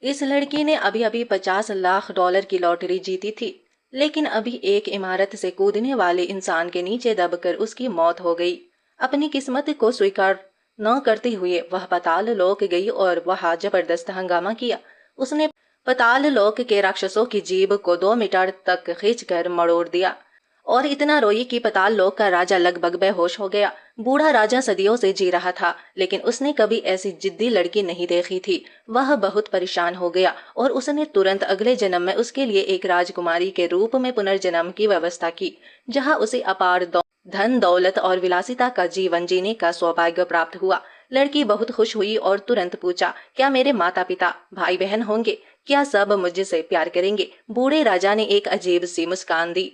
इस लड़की ने अभी अभी 50 लाख डॉलर की लॉटरी जीती थी, लेकिन अभी एक इमारत से कूदने वाले इंसान के नीचे दबकर उसकी मौत हो गई। अपनी किस्मत को स्वीकार न करते हुए वह पाताल लोक गई और वहां जबरदस्त हंगामा किया। उसने पाताल लोक के राक्षसों की जीभ को 2 मीटर तक खींचकर मरोड़ दिया और इतना रोई कि पाताल लोक का राजा लगभग बेहोश हो गया। बूढ़ा राजा सदियों से जी रहा था, लेकिन उसने कभी ऐसी जिद्दी लड़की नहीं देखी थी। वह बहुत परेशान हो गया और उसने तुरंत अगले जन्म में उसके लिए एक राजकुमारी के रूप में पुनर्जन्म की व्यवस्था की, जहां उसे अपार धन दौलत और विलासिता का जीवन जीने का सौभाग्य प्राप्त हुआ। लड़की बहुत खुश हुई और तुरंत पूछा, क्या मेरे माता पिता भाई बहन होंगे? क्या सब मुझसे प्यार करेंगे? बूढ़े राजा ने एक अजीब सी मुस्कान दी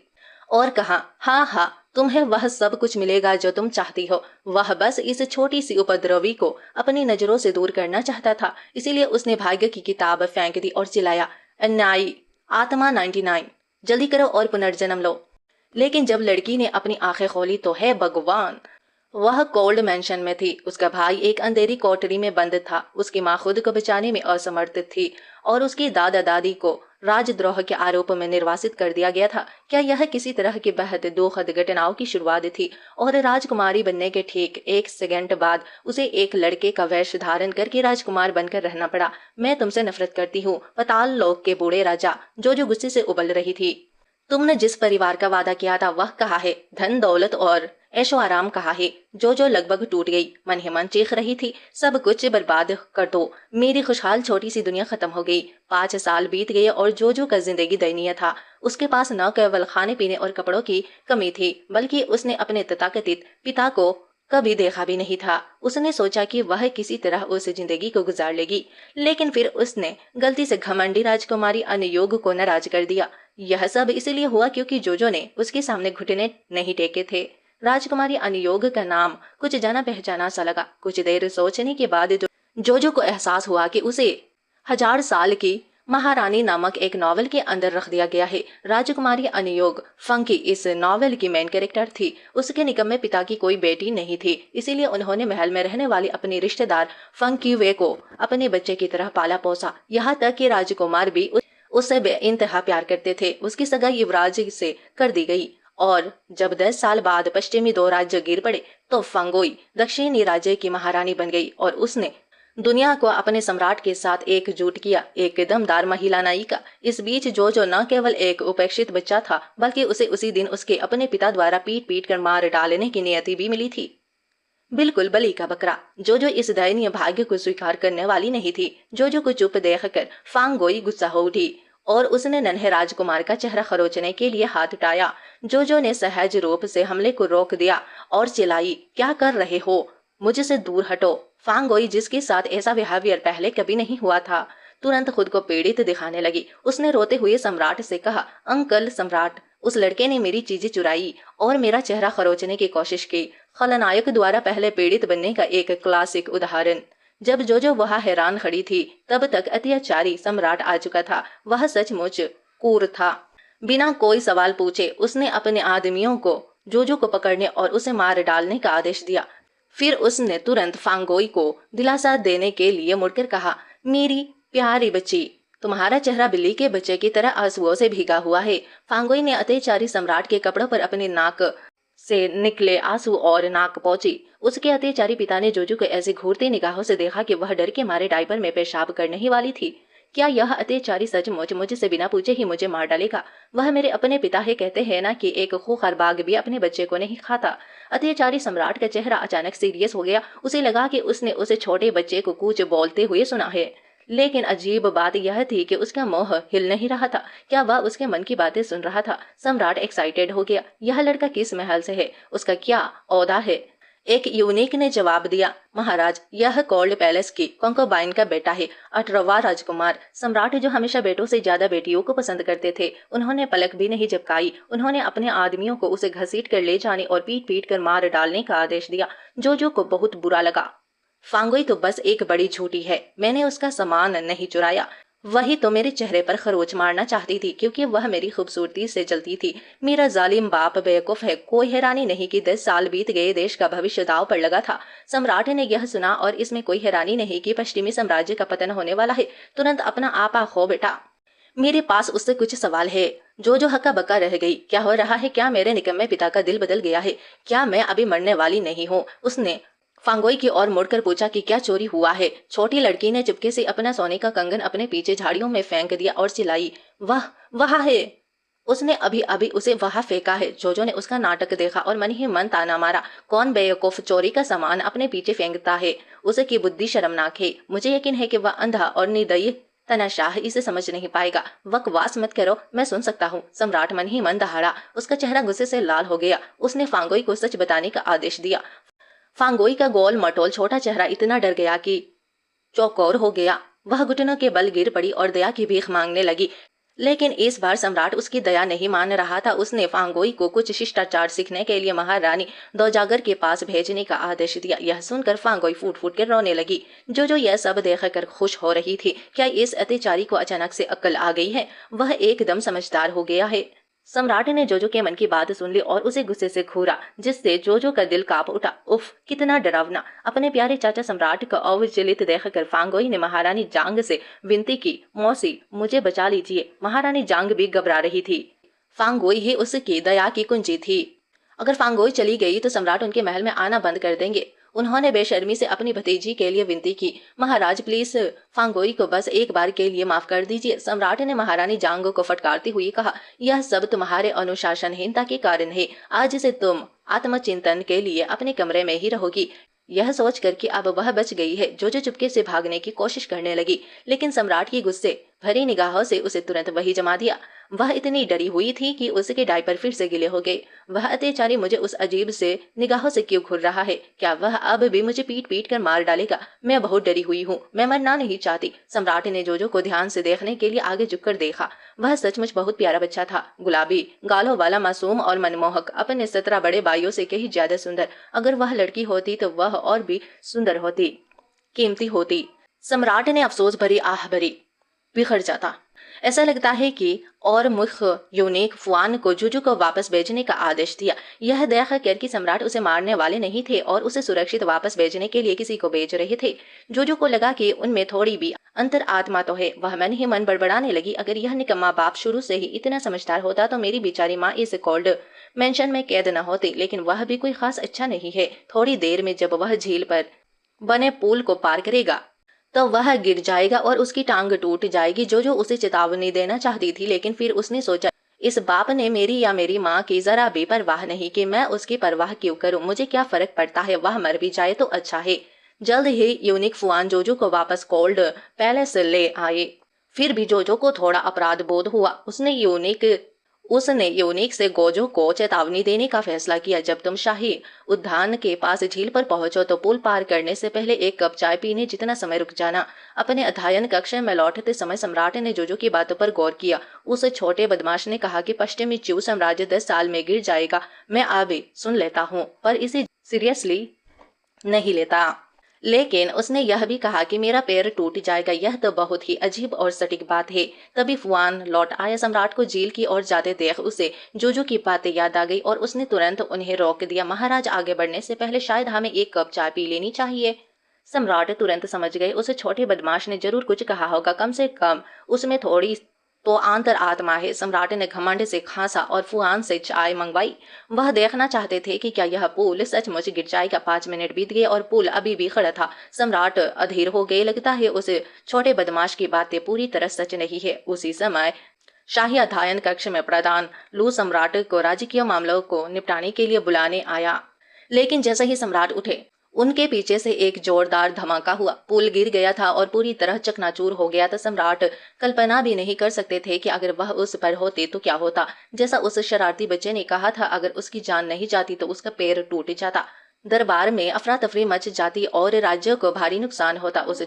और कहा, हाँ हाँ, तुम्हें वह सब कुछ मिलेगा जो तुम चाहती हो। वह बस इस छोटी सी उपद्रवी को अपनी नजरों से दूर करना चाहता था। इसीलिए उसने भाग्य की किताब फेंक दी और चिल्लाया, अन्यायी आत्मा 99, जल्दी करो और पुनर्जन्म लो। लेकिन जब लड़की ने अपनी आंखें खोली तो है भगवान, वह कोल्ड मेंशन में थी। उसका भाई एक अंधेरी कोठरी में बंद था। उसकी माँ खुद को बचाने में असमर्थ थी और उसकी दादा दादी को राजद्रोह के आरोप में निर्वासित कर दिया गया था। क्या यह किसी तरह की बेहद दुखद घटनाओं की शुरुआत थी? और राजकुमारी बनने के ठीक 1 सेकंड बाद उसे एक लड़के का वेश धारण करके राजकुमार बनकर रहना पड़ा। मैं तुमसे नफरत करती हूँ, पाताल लोक के बूढ़े राजा, जो गुस्से से उबल रही थी। तुमने जिस परिवार का वादा किया था वह कहाँ है? धन दौलत और ऐशो आराम कहाँ है? जो लगभग टूट गई, मन ही मन चीख रही थी, सब कुछ बर्बाद कर दो, मेरी खुशहाल छोटी सी दुनिया खत्म हो गई। 5 साल बीत गए और जो का जिंदगी दयनीय था। उसके पास न केवल खाने पीने और कपड़ों की कमी थी, बल्कि उसने अपने तथाकथित पिता को कभी देखा भी नहीं था। उसने सोचा कि वह किसी तरह उस जिंदगी को गुजार लेगी, लेकिन फिर उसने गलती से घमंडी राजकुमारी अनुयोग को नाराज कर दिया। यह सब इसलिए हुआ क्योंकि जोजो ने उसके सामने घुटने नहीं टेके थे। राजकुमारी अनुयोग का नाम कुछ जाना पहचाना सा लगा। कुछ देर सोचने के बाद जोजो को एहसास हुआ कि उसे 1000 साल की महारानी नामक एक नॉवल के अंदर रख दिया गया है। राजकुमारी अनुयोग फंकी इस नॉवल की मेन कैरेक्टर थी। उसके निकम्मे पिता की कोई बेटी नहीं थी, इसीलिए उन्होंने महल में रहने वाली अपनी रिश्तेदार फंकी वे को अपने बच्चे की तरह पाला पोसा। यहाँ तक कि राजकुमार भी उससे बेइंतहा प्यार करते थे। उसकी सगाई युवराज से कर दी गई और जब 10 साल बाद पश्चिमी 2 राज्य गिर पड़े तो फंगोई दक्षिणी राज्य की महारानी बन गई और उसने दुनिया को अपने सम्राट के साथ एकजुट किया। एक दमदार महिला नायिका। इस बीच जो न केवल एक उपेक्षित बच्चा था, बल्कि उसे उसी दिन उसके अपने पिता द्वारा पीट पीट कर मार डालने की नियति भी मिली थी। बिल्कुल बलि का बकरा। जो इस दयनीय भाग्य को स्वीकार करने वाली नहीं थी। जो को चुप देखकर फांगोई गुस्सा हो उठी और उसने नन्हे राजकुमार का चेहरा खरोचने के लिए हाथ उठाया। जो ने सहज रूप से हमले को रोक दिया और चिल्लाई, क्या कर रहे हो? मुझसे दूर हटो। फांगोई, जिसके साथ ऐसा बिहेवियर पहले कभी नहीं हुआ था, तुरंत खुद को पीड़ित दिखाने लगी। उसने रोते हुए सम्राट से कहा, अंकल सम्राट, उस लड़के ने मेरी चीजें चुराई और मेरा चेहरा खरोचने की कोशिश की। खलनायक द्वारा पहले पीड़ित बनने का एक क्लासिक उदाहरण। जब जो वहां हैरान खड़ी थी, तब तक अत्याचारी सम्राट आ चुका था। वह सचमुच क्रूर था। बिना कोई सवाल पूछे उसने अपने आदमियों को जो को पकड़ने और उसे मार डालने का आदेश दिया। फिर उसने तुरंत फांगोई को दिलासा देने के लिए मुड़कर कहा, मेरी प्यारी बच्ची, तुम्हारा चेहरा बिल्ली के बच्चे की तरह आंसुओं से भीगा हुआ है। फांगोई ने अत्याचारी सम्राट के कपड़ों पर अपने नाक से निकले आंसू और नाक पहुंची। उसके अत्याचारी पिता ने जोजो को ऐसे घूरती निगाहों से देखा कि वह डर के मारे डायपर में पेशाब करने ही वाली थी। क्या यह अत्याचारी सचमुच मुझसे बिना पूछे ही मुझे मार डालेगा? वह मेरे अपने पिता है। कहते हैं ना कि एक खूंखार बाघ भी अपने बच्चे को नहीं खाता। अत्याचारी सम्राट का चेहरा अचानक सीरियस हो गया। उसे लगा कि उसने उसे छोटे बच्चे को कुछ बोलते हुए सुना है, लेकिन अजीब बात यह थी कि उसका मुंह हिल नहीं रहा था। क्या वह उसके मन की बातें सुन रहा था? सम्राट एक्साइटेड हो गया। यह लड़का किस महल से है? उसका क्या ओहदा है? एक यूनिक ने जवाब दिया, महाराज, यह कोल्ड पैलेस की कंकोबाइन का बेटा है, 18वां राजकुमार। सम्राट, जो हमेशा बेटों से ज्यादा बेटियों को पसंद करते थे, उन्होंने पलक भी नहीं झपकाई। उन्होंने अपने आदमियों को उसे घसीट कर ले जाने और पीट पीट कर मार डालने का आदेश दिया। जो को बहुत बुरा लगा। फांगोई तो बस एक बड़ी झूठी है। मैंने उसका सामान नहीं चुराया। वही तो मेरे चेहरे पर खरोच मारना चाहती थी, क्योंकि वह मेरी खूबसूरती से जलती थी। मेरा जालिम बाप बेवकूफ है। कोई हैरानी नहीं कि 10 साल बीत गए, देश का भविष्य दांव पर लगा था। सम्राट ने यह सुना और इसमें कोई हैरानी नहीं कि पश्चिमी साम्राज्य का पतन होने वाला है। तुरंत अपना आपा खो बेटा। मेरे पास उससे कुछ सवाल है। जो हक्का बक्का रह गई। क्या हो रहा है? क्या मेरे निकम्मे पिता का दिल बदल गया है? क्या मैं अभी मरने वाली नहीं हूँ? उसने फांगोई की ओर मुड़कर पूछा कि क्या चोरी हुआ है। छोटी लड़की ने चुपके से अपना सोने का कंगन अपने पीछे झाड़ियों में फेंक दिया और चिल्लाई, वाह, वहाँ है। उसने अभी अभी उसे वहां फेंका है। जोजो ने उसका नाटक देखा और मन ही मन ताना मारा, कौन बेवकूफ चोरी का सामान अपने पीछे फेंकता है? उसकी बुद्धि शर्मनाक है। मुझे यकीन है कि वह अंधा और निर्दयी तनाशाह इसे समझ नहीं पाएगा। बकवास मत करो, मैं सुन सकता हूँ। सम्राट मन ही मन दहाड़ा। उसका चेहरा गुस्से से लाल हो गया। उसने फांगोई को सच बताने का आदेश दिया। फांगोई का गोल मटोल छोटा चेहरा इतना डर गया कि चौकोर हो गया। वह घुटनों के बल गिर पड़ी और दया की भीख मांगने लगी। लेकिन इस बार सम्राट उसकी दया नहीं मान रहा था। उसने फांगोई को कुछ शिष्टाचार सीखने के लिए महारानी दौजागर के पास भेजने का आदेश दिया। यह सुनकर फांगोई फूट फूट कर रोने लगी। जो यह सब देखकर खुश हो रही थी। क्या इस अत्याचारी को अचानक से अक्ल आ गई है? वह एकदम समझदार हो गया है। सम्राट ने जोजो के मन की बात सुन ली और उसे गुस्से से घूरा, जिससे जोजो का दिल कांप उठा। उफ, कितना डरावना! अपने प्यारे चाचा सम्राट को अविचलित देखकर फांगोई ने महारानी जांग से विनती की, मौसी, मुझे बचा लीजिए। महारानी जांग भी घबरा रही थी। फांगोई ही उसकी दया की कुंजी थी। अगर फांगोई चली गई तो सम्राट उनके महल में आना बंद कर देंगे। उन्होंने बेशर्मी से अपनी भतीजी के लिए विनती की, महाराज प्लीज फांगोई को बस एक बार के लिए माफ कर दीजिए। सम्राट ने महारानी जांग को फटकारती हुई कहा, यह सब तुम्हारे अनुशासनहीनता के कारण है। आज से तुम आत्मचिंतन के लिए अपने कमरे में ही रहोगी। यह सोचकर कि अब वह बच गई है, जो चुपके से भागने की कोशिश करने लगी, लेकिन सम्राट की गुस्से भरी निगाहों से उसे तुरंत वही जमा दिया। वह इतनी डरी हुई थी कि उसके डायपर फिर से गिले हो गए। वह अत्याचारी मुझे उस अजीब से निगाहों से क्यों घूर रहा है? क्या वह अब भी मुझे पीट पीट कर मार डालेगा? मैं बहुत डरी हुई हूँ। मैं मरना नहीं चाहती। सम्राट ने जोजो को ध्यान से देखने के लिए आगे झुककर देखा। वह सचमुच बहुत प्यारा बच्चा था। गुलाबी गालों वाला, मासूम और मनमोहक, अपने 17 बड़े भाइयों से कहीं ज्यादा सुंदर। अगर वह लड़की होती तो वह और भी सुंदर होती, कीमती होती। सम्राट ने अफसोस भरी आह भरी, बिखर जाता। ऐसा लगता है कि और मुख यूनिक फुआन को जुजू को वापस भेजने का आदेश दिया। यह देख कर कि सम्राट उसे मारने वाले नहीं थे और उसे सुरक्षित वापस भेजने के लिए किसी को भेज रहे थे, जुजू को लगा कि उनमें थोड़ी भी अंतर आत्मा तो है। वह मन ही मन बड़बड़ाने लगी, अगर यह निकम्मा बाप शुरू से ही इतना समझदार होता तो मेरी बेचारी माँ इस कोल्ड मेंशन में कैद न होती। लेकिन वह भी कोई खास अच्छा नहीं है। थोड़ी देर में जब वह झील पर बने पुल को पार करेगा तो वह गिर जाएगा और उसकी टांग टूट जाएगी। जो उसे चेतावनी देना चाहती थी, लेकिन फिर उसने सोचा, इस बाप ने मेरी या मेरी माँ की जरा भी परवाह नहीं कि मैं उसकी परवाह क्यों करूं? मुझे क्या फर्क पड़ता है? वह मर भी जाए तो अच्छा है। जल्द ही यूनिक फुआन जोजो को वापस कोल्ड पैलेस ले आए। फिर भी जोजो को थोड़ा अपराध बोध हुआ। उसने यूनिक से गोजो को चेतावनी देने का फैसला किया, जब तुम शाही उद्यान के पास झील पर पहुंचो तो पुल पार करने से पहले एक कप चाय पीने जितना समय रुक जाना। अपने अध्ययन कक्ष में लौटते समय सम्राट ने जोजो की बातों पर गौर किया। उस छोटे बदमाश ने कहा कि पश्चिमी चू साम्राज्य 10 साल में गिर जाएगा। मैं अभी सुन लेता हूँ, पर इसे सीरियसली नहीं लेता। लेकिन उसने यह भी कहा कि मेरा पैर टूट जाएगा। यह तो बहुत ही अजीब और सटीक बात है। तभी फुआन लौट आया। सम्राट को झील की ओर जाते देख उसे जोजो की बातें याद आ गई और उसने तुरंत उन्हें रोक दिया। महाराज, आगे बढ़ने से पहले शायद हमें एक कप चाय पी लेनी चाहिए। सम्राट तुरंत समझ गए, उस छोटे बदमाश ने जरूर कुछ कहा होगा। कम से कम उसमें थोड़ी तो आंतर आत्मा है। सम्राट ने घमंड से खांसा और फुआन से चाय मंगवाई। वह देखना चाहते थे कि क्या यह पुल सचमुच गिर जाएगा। 5 मिनट बीत गए और पुल अभी भी खड़ा था। सम्राट अधीर हो गए। लगता है उस छोटे बदमाश की बातें पूरी तरह सच नहीं है। उसी समय शाही अध्ययन कक्ष में प्रधान लू सम्राट को राजकीय मामलों को निपटाने के लिए बुलाने आया। लेकिन जैसे ही सम्राट उठे, उनके पीछे से एक जोरदार धमाका हुआ। पुल गिर गया था और पूरी तरह चकनाचूर हो गया था। सम्राट कल्पना भी नहीं कर सकते थे कि अगर वह उस पर होते तो क्या होता। जैसा उस शरारती बच्चे ने कहा था, अगर उसकी जान नहीं जाती तो उसका पैर टूट जाता, दरबार में अफरा तफरी मच जाती और राज्य को भारी नुकसान होता। उस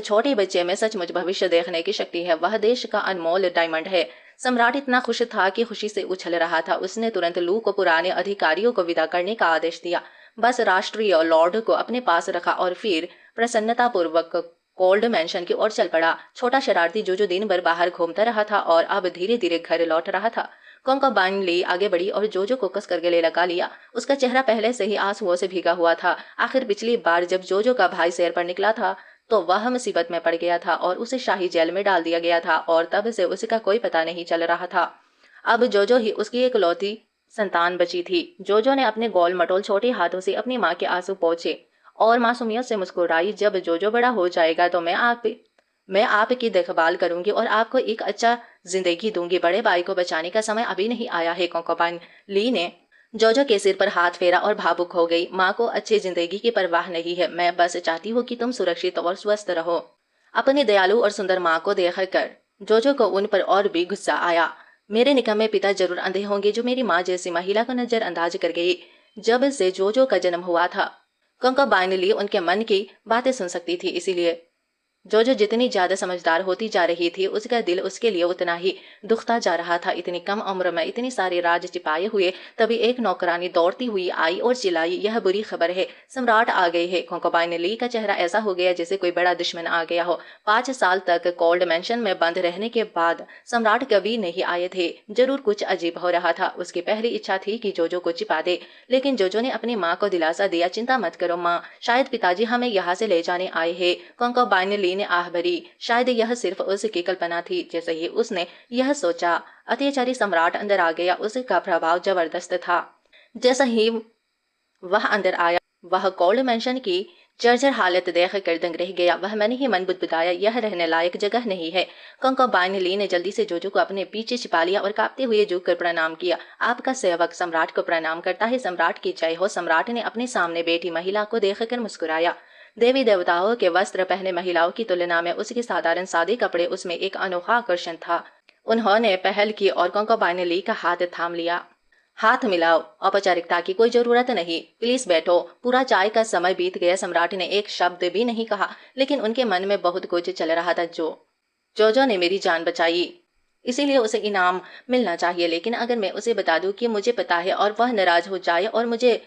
छोटे बच्चे में सचमुच भविष्य देखने की शक्ति है। वह देश का अनमोल डायमंड है। सम्राट इतना खुश था कि खुशी से उछल रहा था। उसने तुरंत लू को पुराने अधिकारियों को विदा करने का आदेश दिया। बस राष्ट्रीय लॉर्ड को अपने पास रखा और फिर प्रसन्नतापूर्वक कोल्ड मैंशन की ओर चल पड़ा। छोटा शरारती जोजो दिन भर बाहर घूमता रहा था और अब धीरे धीरे घर लौट रहा था। कंकाबाइन ली आगे बढ़ी और जोजो को कसकर गले लगा लिया। उसका चेहरा पहले से ही आंसुओं से भीगा हुआ था। आखिर पिछली बार जब जोजो का भाई सैर पर निकला था तो वह मुसीबत में पड़ गया था और उसे शाही जेल में डाल दिया गया था और तब से उसका कोई पता नहीं चल रहा था। अब जोजो ही उसकी इकलौती संतान बची थी। जोजो ने अपने गोल मटोल छोटे हाथों से अपनी माँ के आंसू पोंछे और मासूमियत से मुस्कुराई, जब जोजो बड़ा हो जाएगा तो मैं आपकी देखभाल करूंगी और आपको एक अच्छा जिंदगी दूंगी। बड़े भाई को बचाने का समय अभी नहीं आया है। कंकाबाइन ली ने जोजो के सिर पर हाथ फेरा और भावुक हो गई। माँ को अच्छी जिंदगी की परवाह नहीं है, मैं बस चाहती हूँ कि तुम सुरक्षित और स्वस्थ रहो। अपनी दयालु और सुंदर माँ को देखकर जोजो को उन पर और भी गुस्सा आया। मेरे निकम्मे पिता जरूर अंधे होंगे जो मेरी माँ जैसी महिला को नजरअंदाज कर गई। जब से जोजो का जन्म हुआ था कंकाबाइन ली उनके मन की बातें सुन सकती थी, इसीलिए जोजो जितनी ज्यादा समझदार होती जा रही थी उसका दिल उसके लिए उतना ही दुखता जा रहा था। इतनी कम उम्र में इतनी सारे राज छिपाए हुए तभी एक नौकरानी दौड़ती हुई आई और चिल्लाई, यह बुरी खबर है, सम्राट आ गए हैं। कंकाबाइन ली का चेहरा ऐसा हो गया जैसे कोई बड़ा दुश्मन आ गया हो। 5 साल तक कोल्ड मैंशन में बंद रहने के बाद सम्राट कभी नहीं आए थे। जरूर कुछ अजीब हो रहा था। उसकी पहली इच्छा थी कि जोजो को छिपा दे, लेकिन जोजो ने अपनी माँ को दिलासा दिया, चिंता मत करो माँ, शायद पिताजी हमें यहाँ से ले जाने आए हैं। कंकाबाइन ली ने आह भरी। शायद यह सिर्फ उसकी कल्पना थी। जैसे ही उसने यह सोचा अत्याचारी सम्राट अंदर आ गया। उसका प्रभाव जबरदस्त था। जैसा ही वह अंदर आया वह कोल्ड मैंशन की जर्जर हालत देख कर दंग रह गया। वह मन ही मन बुदबुदाया, यह रहने लायक जगह नहीं है। कंकाबाइन ली ने जल्दी से जोजो को अपने पीछे छिपा लिया और कांपते हुए झुक कर प्रणाम किया। आपका सेवक सम्राट को प्रणाम करता है, सम्राट की जय हो। सम्राट ने अपने सामने बैठी महिला को देखकर मुस्कुराया। देवी देवताओं के वस्त्र पहने महिलाओं की तुलना में उसके साधारण सादे कपड़े उसमें एक अनोखा आकर्षण था। उन्होंने पहल की और कंकाबाइन ली का हाथ थाम लिया। हाथ मिलाओ, औपचारिकता की कोई जरूरत नहीं, प्लीज बैठो। पूरा चाय का समय बीत गया। सम्राट ने एक शब्द भी नहीं कहा, लेकिन उनके मन में बहुत कुछ चल रहा था। जोजो ने मेरी जान बचाई, इसीलिए उसे इनाम मिलना चाहिए। लेकिन अगर मैं उसे बता दूं कि मुझे पता है और वह नाराज हो जाए और मुझे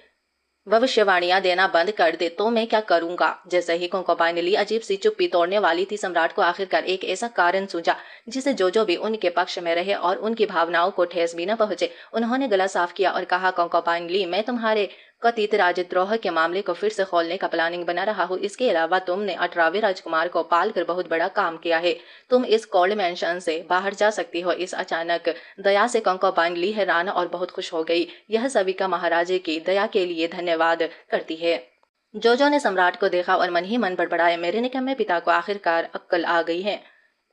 भविष्यवाणियां देना बंद कर दे तो मैं क्या करूंगा। जैसे ही कंकाबाइन ली अजीब सी चुप्पी तोड़ने वाली थी, सम्राट को आखिरकार एक ऐसा कारण सूझा जिसे जोजो भी उनके पक्ष में रहे और उनकी भावनाओं को ठेस भी न पहुंचे। उन्होंने गला साफ किया और कहा, कंकाबाइन ली, मैं तुम्हारे कथित राजद्रोह के मामले को फिर से खोलने का प्लानिंग बना रहा हूँ। इसके अलावा तुमने 18वें राजकुमार को पाल कर बहुत बड़ा काम किया है। तुम इस कोल्ड मैंशन से बाहर जा सकती हो। इस अचानक दया से कंकाबाइन ली हैरान और बहुत खुश हो गई। यह सविका महाराजे की दया के लिए धन्यवाद करती है। जोजो ने सम्राट को देखा और मन ही मन बड़बड़ाया, मेरे निकम्मे पिता को आखिरकार अक्ल आ गई है।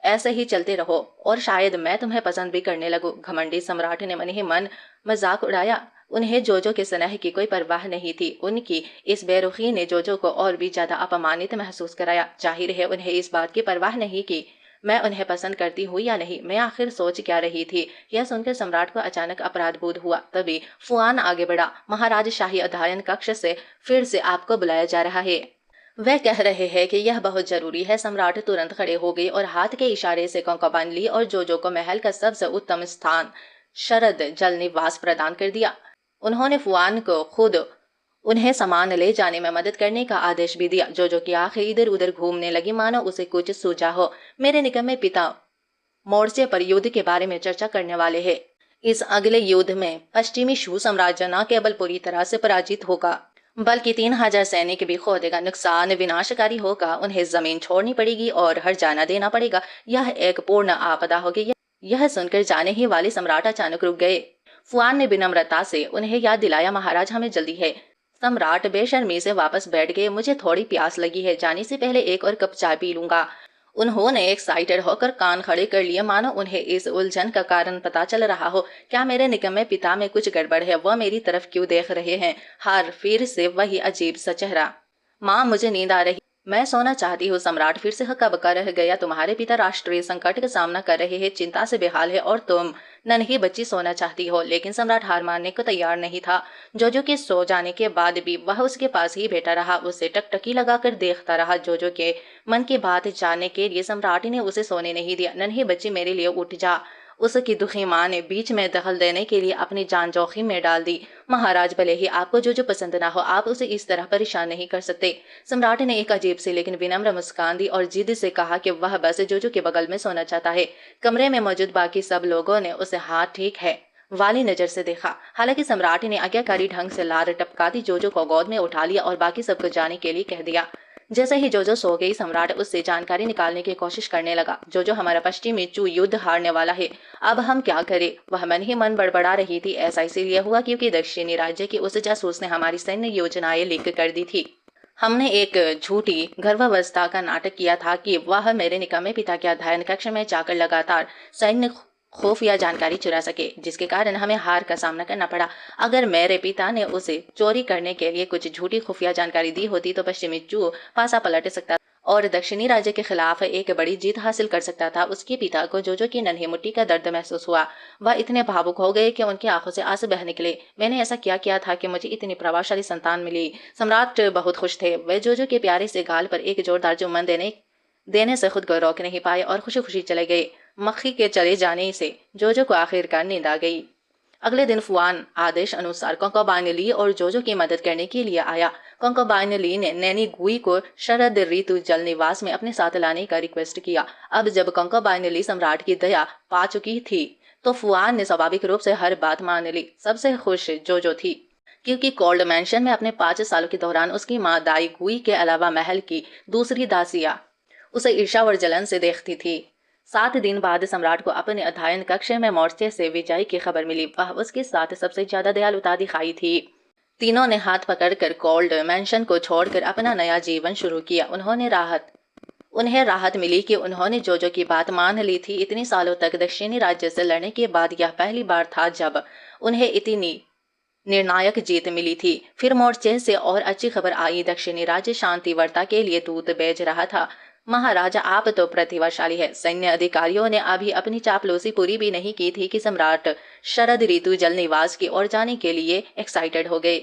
ऐसे ही चलते रहो और शायद मैं तुम्हें पसंद भी करने लगूं। घमंडी सम्राट ने मन ही मन मजाक उड़ाया। उन्हें जोजो के स्नेह की कोई परवाह नहीं थी। उनकी इस बेरुखी ने जोजो को और भी ज्यादा अपमानित महसूस कराया। जाहिर है उन्हें इस बात की परवाह नहीं कि मैं उन्हें पसंद करती हूँ या नहीं। मैं आखिर सोच क्या रही थी। यह सुनकर सम्राट को अचानक अपराध बोध हुआ। तभी फुआन आगे बढ़ा, महाराज शाही अध्ययन कक्ष से फिर से आपको बुलाया जा रहा है। वह कह रहे हैं कि यह बहुत जरूरी है। सम्राट तुरंत खड़े हो गए और हाथ के इशारे से कंकाबाइन ली और जोजो को महल का सबसे उत्तम स्थान शरद जल निवास प्रदान कर दिया। उन्होंने फुआन को खुद उन्हें सामान ले जाने में मदद करने का आदेश भी दिया। जोजो की आंखें इधर उधर घूमने लगी मानो उसे कुछ सूझा हो। मेरे निकम्मे पिता मोर्चे पर युद्ध के बारे में चर्चा करने वाले हैं। इस अगले युद्ध में पश्चिमी शू साम्राज्य न केवल पूरी तरह से पराजित होगा बल्कि 3000 सैनिक भी खो देगा। नुकसान विनाशकारी होगा। उन्हें जमीन छोड़नी पड़ेगी और हर जाना देना पड़ेगा। यह एक पूर्ण आपदा होगी। यह सुनकर जाने ही वाले सम्राट अचानक रुक गए। फुआन ने विनम्रता से उन्हें याद दिलाया, महाराज हमें जल्दी है। सम्राट बेशर्मी से वापस बैठ गए। मुझे थोड़ी प्यास लगी है, जाने से पहले एक और कप चाय पी लूंगा। उन्होंने एक्साइटेड होकर कान खड़े कर लिए मानो उन्हें इस उलझन का कारण पता चल रहा हो। क्या मेरे निकम्मे पिता में कुछ गड़बड़ है? वह मेरी तरफ क्यों देख रहे हैं? हर फिर से वही अजीब सा चेहरा। माँ मुझे नींद आ रही, मैं सोना चाहती हूँ। सम्राट फिर से हक्का बक्का रह गया। तुम्हारे पिता राष्ट्रीय संकट का सामना कर रहे हैं, चिंता से बेहाल है और तुम नन्ही बच्ची सोना चाहती हो। लेकिन सम्राट हार मानने को तैयार नहीं था। जोजो के सो जाने के बाद भी वह उसके पास ही बैठा रहा, उसे टकटकी लगाकर देखता रहा। जोजो के मन की बात जानने के लिए सम्राट ने उसे सोने नहीं दिया। नन्ही बच्ची मेरे लिए उठ जा। उसकी दुखी माँ ने बीच में दखल देने के लिए अपनी जान जोखिम में डाल दी। महाराज, भले ही आपको जो पसंद ना हो, आप उसे इस तरह परेशान नहीं कर सकते। सम्राट ने एक अजीब सी लेकिन विनम्र मुस्कान दी और जिद से कहा कि वह बस जोजो के बगल में सोना चाहता है। कमरे में मौजूद बाकी सब लोगों ने उसे हाँ ठीक है वाली नजर से देखा। हालांकि सम्राट ने आज्ञाकारी ढंग से लार टपकाती जोजो को गोद में उठा लिया और बाकी सबको जाने के लिए कह दिया। जैसे ही जोजो सो गई, सम्राट उससे जानकारी निकालने की कोशिश करने लगा। जोजो, हमारा पश्चिमी चू युद्ध हारने वाला है, अब हम क्या करें? वह मन ही मन बड़बड़ा रही थी। ऐसा इसीलिए हुआ क्योंकि दक्षिणी राज्य की उस जासूस ने हमारी सैन्य योजनाएं लीक कर दी थी। हमने एक झूठी गर्भावस्था का नाटक किया था कि वह मेरे निकम्मे पिता के अध्ययन कक्ष में जाकर लगातार सैन्य खुफिया जानकारी चुरा सके, जिसके कारण हमें हार का सामना करना पड़ा। अगर मेरे पिता ने उसे चोरी करने के लिए कुछ झूठी खुफिया जानकारी दी होती तो पश्चिमी चू पासा पलट सकता और दक्षिणी राज्य के खिलाफ एक बड़ी जीत हासिल कर सकता था। उसके पिता को जोजो की नन्ही मुट्ठी का दर्द महसूस हुआ। वह इतने भावुक हो गए कि उनकी आंखों से आंसू बह निकले। मैंने ऐसा क्या किया था कि मुझे इतनी प्रभावशाली संतान मिली? सम्राट बहुत खुश थे। वे जोजो के प्यारे से गाल पर एक जोरदार चुम्बन देने से खुद को रोक नहीं पाए और खुशी खुशी चले गए। मक्खी के चले जाने से जोजो को आखिरकार नींद आ गई। अगले दिन फुआन आदेश अनुसार कोंकोबाइन ली और जोजो की मदद करने के लिए आया। कोंकोबाइन ली ने नैनी गुई को शरद ऋतु जल निवास में अपने साथ लाने का रिक्वेस्ट किया। अब जब कोंकोबाइन ली सम्राट की दया पा चुकी थी तो फुआन ने स्वाभाविक रूप से हर बात मान ली। सबसे खुश जोजो थी क्योंकि कोल्ड मैंशन में अपने 5 सालों के दौरान उसकी माँ दाई गुई के अलावा महल की दूसरी दासियां उसे ईर्ष्या और जलन से देखती थी। 7 दिन बाद सम्राट को अपने अध्ययन कक्ष में मोर्चे से विजय की खबर मिली। वह उसके साथ सबसे ज्यादा दयालुता दिखाई थी। तीनों ने हाथ पकड़कर कोल्ड मैंशन को छोड़कर अपना नया जीवन शुरू किया। उन्हें राहत मिली कि उन्होंने जोजो की बात मान ली थी। इतने सालों तक दक्षिणी राज्य से लड़ने के बाद यह पहली बार था जब उन्हें इतनी निर्णायक जीत मिली थी। फिर मोर्चे से और अच्छी खबर आई। दक्षिणी राज्य शांति वार्ता के लिए दूत भेज रहा था। महाराजा, आप तो प्रतिभाशाली है। सैन्य अधिकारियों ने अभी अपनी चापलूसी पूरी भी नहीं की थी कि सम्राट शरद ऋतु जल निवास की ओर जाने के लिए एक्साइटेड हो गए।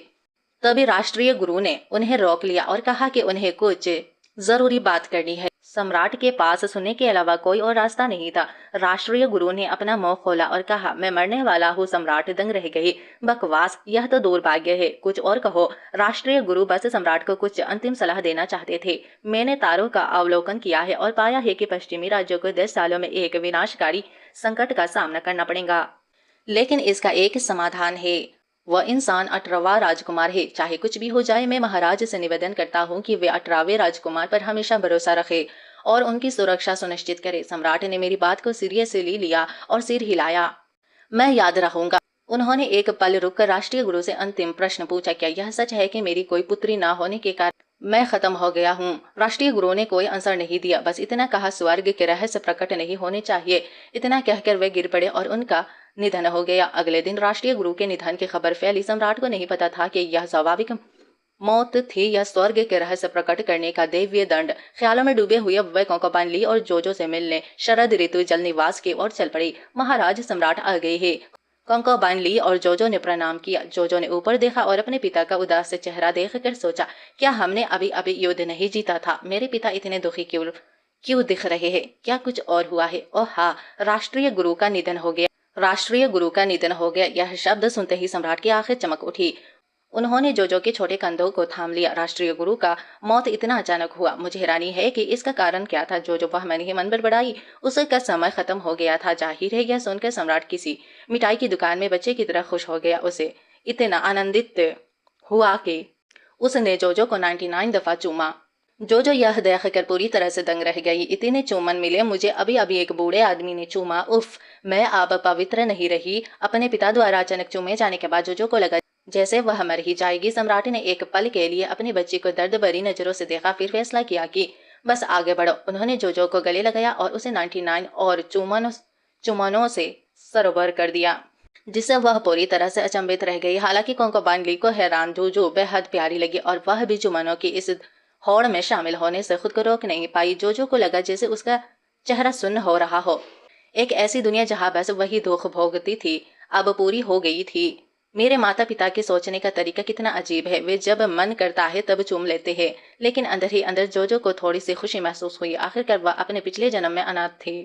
तभी राष्ट्रीय गुरु ने उन्हें रोक लिया और कहा कि उन्हें कुछ जरूरी बात करनी है। सम्राट के पास सुनने के अलावा कोई और रास्ता नहीं था। राष्ट्रीय गुरु ने अपना मुंह खोला और कहा, मैं मरने वाला हूँ। सम्राट दंग रह गई। बकवास, यह तो दुर्भाग्य है, कुछ और कहो। राष्ट्रीय गुरु बस सम्राट को कुछ अंतिम सलाह देना चाहते थे। मैंने तारों का अवलोकन किया है और पाया है कि पश्चिमी राज्यों को 10 सालों में एक विनाशकारी संकट का सामना करना पड़ेगा, लेकिन इसका एक समाधान है। वह इंसान 18वां राजकुमार है। चाहे कुछ भी हो जाए, मैं महाराज से निवेदन करता हूँ कि वे 18वें राजकुमार पर हमेशा भरोसा रखे और उनकी सुरक्षा सुनिश्चित करे। सम्राट ने मेरी बात को सीरियसली लिया और सिर हिलाया। मैं याद रखूंगा। उन्होंने एक पल रुककर राष्ट्रीय गुरु से अंतिम प्रश्न पूछा, क्या यह सच है कि मेरी कोई पुत्री ना होने के कारण मैं खत्म हो गया हूँ? राष्ट्रीय गुरु ने कोई आंसर नहीं दिया, बस इतना कहा, स्वर्ग के रहस्य प्रकट नहीं होने चाहिए। इतना कहकर वे गिर पड़े और उनका निधन हो गया। अगले दिन राष्ट्रीय गुरु के निधन की खबर फैली। सम्राट को नहीं पता था कि यह स्वाभाविक मौत थी या स्वर्ग के रहस्य प्रकट करने का दैवीय दंड। ख्यालों में डूबे हुए वे कोंकोबाइन ली और जोजो से मिलने शरद ऋतु जल निवास की ओर चल पड़ी। महाराज, सम्राट आ गए हैं। कोंकोबाइन ली और जोजो ने प्रणाम किया। जोजो ने ऊपर देखा और अपने पिता का उदास चेहरा देखकर सोचा, क्या हमने अभी अभी युद्ध नहीं जीता था? मेरे पिता इतने दुखी क्यों दिख रहे हैं? क्या कुछ और हुआ है? ओह हाँ, राष्ट्रीय गुरु का निधन हो गया। राष्ट्रीय गुरु का निधन हो गया। यह शब्द सुनते ही सम्राट की आंखें चमक उठी। उन्होंने जोजो के छोटे कंधों को थाम लिया। राष्ट्रीय गुरु का मौत इतना अचानक हुआ, मुझे हैरानी है कि इसका कारण क्या था। जोजो, वह मैंने ही मन बड़बड़ाई। उसका समय खत्म हो गया था। जाहिर है, यह सुनकर सम्राट किसी मिठाई की दुकान में बच्चे की तरह खुश हो गया। उसे इतना आनंदित हुआ कि उसने जोजो को 99 दफा चूमा। जोजो यह देखकर पूरी तरह से दंग रह गई। इतने चूमन मिले मुझे, अभी अभी एक बूढ़े आदमी ने चूमा। उफ, मैं अब पवित्र नहीं रही। अपने पिता द्वारा अचानक चूमे जाने के बाद जोजो को लगा जैसे वह मर ही जाएगी। सम्राट ने एक पल के लिए अपनी बच्ची को दर्द भरी नजरों से देखा, फिर फैसला किया कि बस आगे बढ़ो। उन्होंने जोजो को गले लगाया और उसे 99 और चुमनों से सरोवर कर दिया, जिससे वह पूरी तरह से अचंभित रह गई। हालांकि कोंकोबाइन ली को हैरान जोजो बेहद प्यारी लगी और वह भी चुमनों की इस होड़ में शामिल होने से खुद को रोक नहीं पाई। जोजो को लगा जैसे उसका चेहरा सुन्न हो रहा हो। एक ऐसी दुनिया जहाँ बस वही दुख भोगती थी अब पूरी हो गई थी। मेरे माता पिता के सोचने का तरीका कितना अजीब है। वे जब मन करता है तब चूम लेते हैं। लेकिन अंदर ही अंदर जोजो को थोड़ी सी खुशी महसूस हुई। आखिरकार वह अपने पिछले जन्म में अनाथ थी।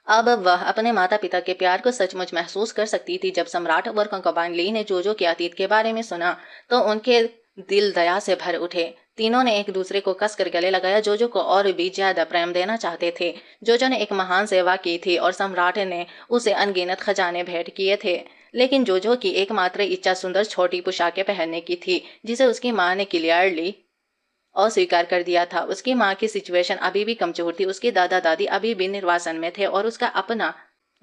अब वह अपने माता पिता के प्यार को सचमुच महसूस कर सकती थी। जब सम्राट और कंकबाइन ली ने जोजो के अतीत के बारे में सुना तो उनके दिल दया से भर उठे। तीनों ने एक दूसरे को कसकर गले लगाया, जोजो को और भी ज्यादा प्रेम देना चाहते थे। जोजो ने एक महान सेवा की थी और सम्राट ने उसे अनगिनत खजाने भेंट किए थे, लेकिन जोजो की एकमात्र इच्छा सुंदर छोटी पोशाकें पहनने की थी, जिसे उसकी माँ ने क्लियरली अस्वीकार कर दिया था। उसकी माँ की सिचुएशन अभी भी कमजोर थी, उसके दादा दादी अभी भी निर्वासन में थे और उसका अपना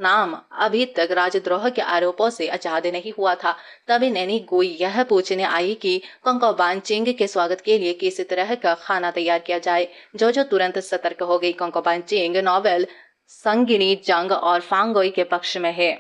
नाम अभी तक राजद्रोह के आरोपों से आजाद नहीं हुआ था। तभी नैनी गुई यह पूछने आई कि कंकोबान चिंग के स्वागत के लिए किस तरह का खाना तैयार किया जाए। जो तुरंत सतर्क हो गई। कंकोबान चिंग नोवेल संगिनी जंग और फांगोई के पक्ष में है।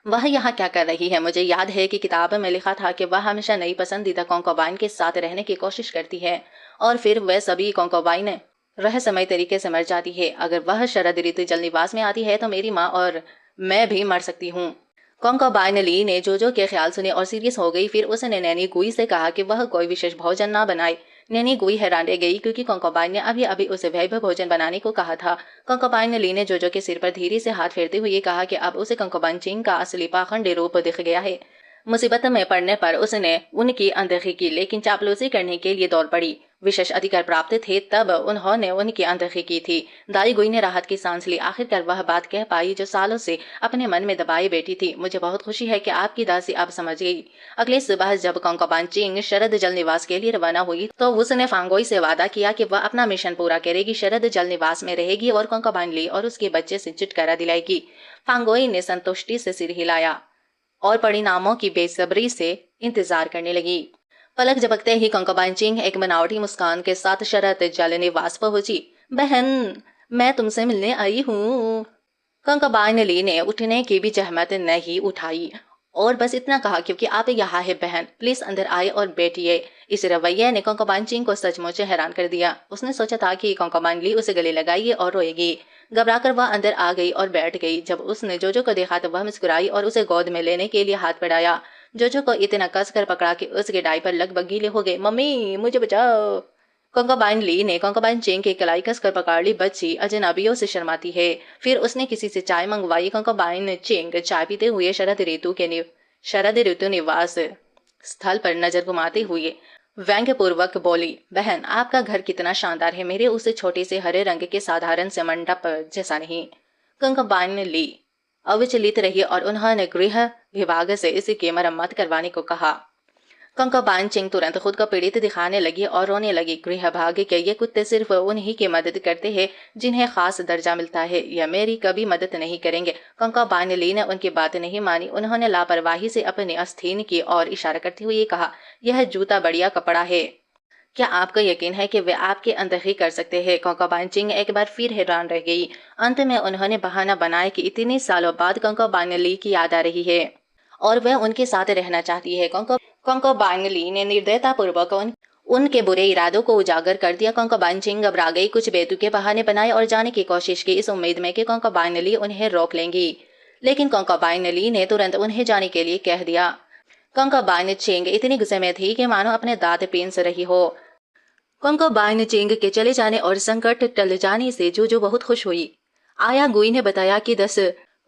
वह यहाँ क्या कर रही है? मुझे याद है कि किताब में लिखा था कि वह हमेशा नई पसंदीदा कंकोबाइन के साथ रहने की कोशिश करती है और फिर वह सभी कंकोबाइन रहस्यमय तरीके से मर जाती है। अगर वह शरद ऋतु जल निवास में आती है तो मेरी माँ और मैं भी मर सकती हूँ। कंकोबाइन ली ने जोजो के ख्याल सुने और सीरियस हो गई। फिर उसने नैनी गुई से कहा कि वह कोई विशेष भोजन ना बनाए। नैनी गुई हैरान रह गई क्योंकि कंकोबाइन ने अभी अभी उसे वैभव भोजन बनाने को कहा था। कंकोबाइन ली ने जोजो के सिर पर धीरे से हाथ फेरते हुए कहा कि अब उसे कंकोबाइन चिंग का असली पाखंड रूप दिख गया है। मुसीबत में पड़ने पर उसने उनकी अनदेखी की, लेकिन चापलूसी करने के लिए दौड़ पड़ी। विशेष अधिकार प्राप्त थे तब उन्होंने उनकी अनदेखी की थी। दाई गुई ने राहत की सांस ली। आखिरकार वह बात कह पाई जो सालों से अपने मन में दबाई बैठी थी। मुझे बहुत खुशी है कि आपकी दासी अब समझ गई। अगले सुबह जब कंकोबाइन चिंग शरद जल निवास के लिए रवाना हुई तो उसने फांगोई से वादा किया कि वह अपना मिशन पूरा करेगी, शरद जल निवास में रहेगी और कंकोबाइन ली और उसके बच्चे से छुटकारा दिलाएगी। फांगोई ने संतुष्टि से सिर हिलाया और परिणामों की बेसब्री से इंतजार करने लगी। पलक झपकते ही कंकोबाइन चिंग एक बनावटी मुस्कान के साथ शरद जल निवास पहुंची। बहन, मैं तुमसे मिलने आई हूँ। कंकोबाइन ली ने उठने की भी जहमत नहीं उठाई और बस इतना कहा, क्योंकि आप यहाँ है बहन, प्लीज अंदर आए और बैठिए। इस रवैये ने कंकोबाइन चिंग को सचमुच हैरान कर दिया। उसने सोचा था कि कंकोबाइन ली उसे गले लगाएगी और रोएगी। घबराकर वह अंदर आ गई और बैठ गई। जब उसने जोजो को देखा तो वह मुस्कुराई और उसे गोद में लेने के लिए हाथ बढ़ाया। जोजो को इतना कसकर पकड़ा कि उसके डायपर लगभग गीले हो गए। मम्मी, मुझे बचाओ। कंकोबाइन ली ने कंकोबाइन चिंग की कलाई कसकर पकड़ ली। बच्ची अजनबियों से शर्माती है। फिर उसने किसी से चाय मंगवाई। कंकोबाइन चिंग चाय पीते हुए शरद ऋतु निवास स्थल पर नजर घुमाते हुए व्यंग्यपूर्वक बोली, बहन, आपका घर कितना शानदार है, मेरे उस छोटे से हरे रंग के साधारण से मंडप जैसा नहीं। कंकोबाइन ली अविचलित रही और उन्होंने गृह विभाग से इसकी मरम्मत करवाने को कहा। कंकोबाइन चिंग तुरंत खुद को पीड़ित दिखाने लगी और रोने लगी। गृह भाग के ये कुत्ते सिर्फ उन्हीं की मदद करते हैं जिन्हें खास दर्जा मिलता है, या मेरी कभी मदद नहीं करेंगे। कंकोबाइन ली ने उनकी बात नहीं मानी। उन्होंने लापरवाही से अपने आस्तीन की ओर इशारा करते हुए कहा, यह जूता बढ़िया कपड़ा है। क्या आपको यकीन है कि वे आपकी अनदेखी कर सकते हैं? कंकोबाइन चिंग एक बार फिर हैरान रह गई। अंत में उन्होंने बहाना बनाया कि इतने सालों बाद कंकोबाइन ली की याद आ रही है और वह उनके साथ रहना चाहती है। कंकोबाइन ली ने निर्दयता पूर्वक उनके बुरे इरादों को उजागर कर दिया। कंकोबाइन चिंग घबरा गई, कुछ बेतुके बहाने बनाए और जाने की कोशिश की, इस उम्मीद में कि कंकोबाइन ली उन्हें रोक लेंगी। लेकिन कंकोबाइन ली ने तुरंत उन्हें जाने के लिए कह दिया। कंकोबाइन चिंग इतनी गुस्से में थी कि मानो अपने दांत पीस रही हो। कंकोबाइन चिंग के चले जाने और संकट टल जाने से जोजो बहुत खुश हुई। आया गुई ने बताया कि 10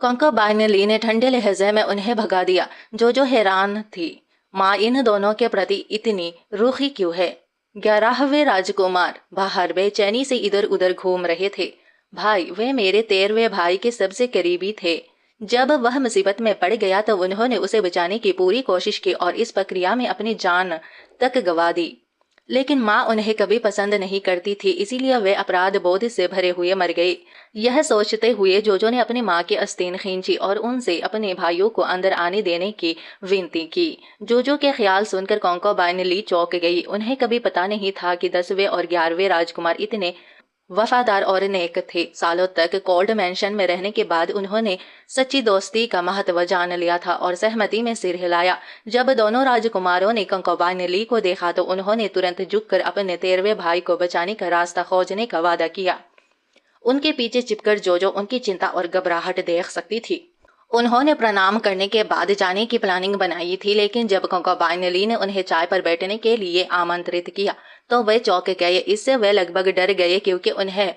कंकोबाइन ली ने ठंडे लहजे में उन्हें भगा दिया। जोजो हैरान थी, माँ इन दोनों के प्रति इतनी रूखी क्यों है? 11वें राजकुमार बाहर बेचैनी से इधर उधर घूम रहे थे। भाई, वे मेरे 13वें भाई के सबसे करीबी थे। जब वह मुसीबत में पड़ गया तो उन्होंने उसे बचाने की पूरी कोशिश की और इस प्रक्रिया में अपनी जान तक गंवा दी। लेकिन माँ उन्हें कभी पसंद नहीं करती थी, इसीलिए वे अपराध बोध से भरे हुए मर गए। यह सोचते हुए जोजो ने अपनी माँ की आस्तीन खींची और उनसे अपने भाइयों को अंदर आने देने की विनती की। जोजो के ख्याल सुनकर कंकोबाइन ली चौंक गई। उन्हें कभी पता नहीं था कि 10वें और 11वें राजकुमार इतने वफादार और नेक थे। सालों तक कोल्ड मैंशन में रहने के बाद उन्होंने सच्ची दोस्ती का महत्व जान लिया था और सहमति में सिर हिलाया। जब दोनों राजकुमारों ने कंकोबाइन ली को देखा तो उन्होंने तुरंत झुककर अपने 13वें भाई को बचाने का रास्ता खोजने का वादा किया। उनके पीछे चिपकर जोजो उनकी चिंता और घबराहट देख सकती थी। उन्होंने प्रणाम करने के बाद जाने की प्लानिंग बनाई थी, लेकिन जब कंकोबाइन ली ने उन्हें चाय पर बैठने के लिए आमंत्रित किया तो वे चौंक गए। इससे वे लगभग डर गए क्योंकि उन्हें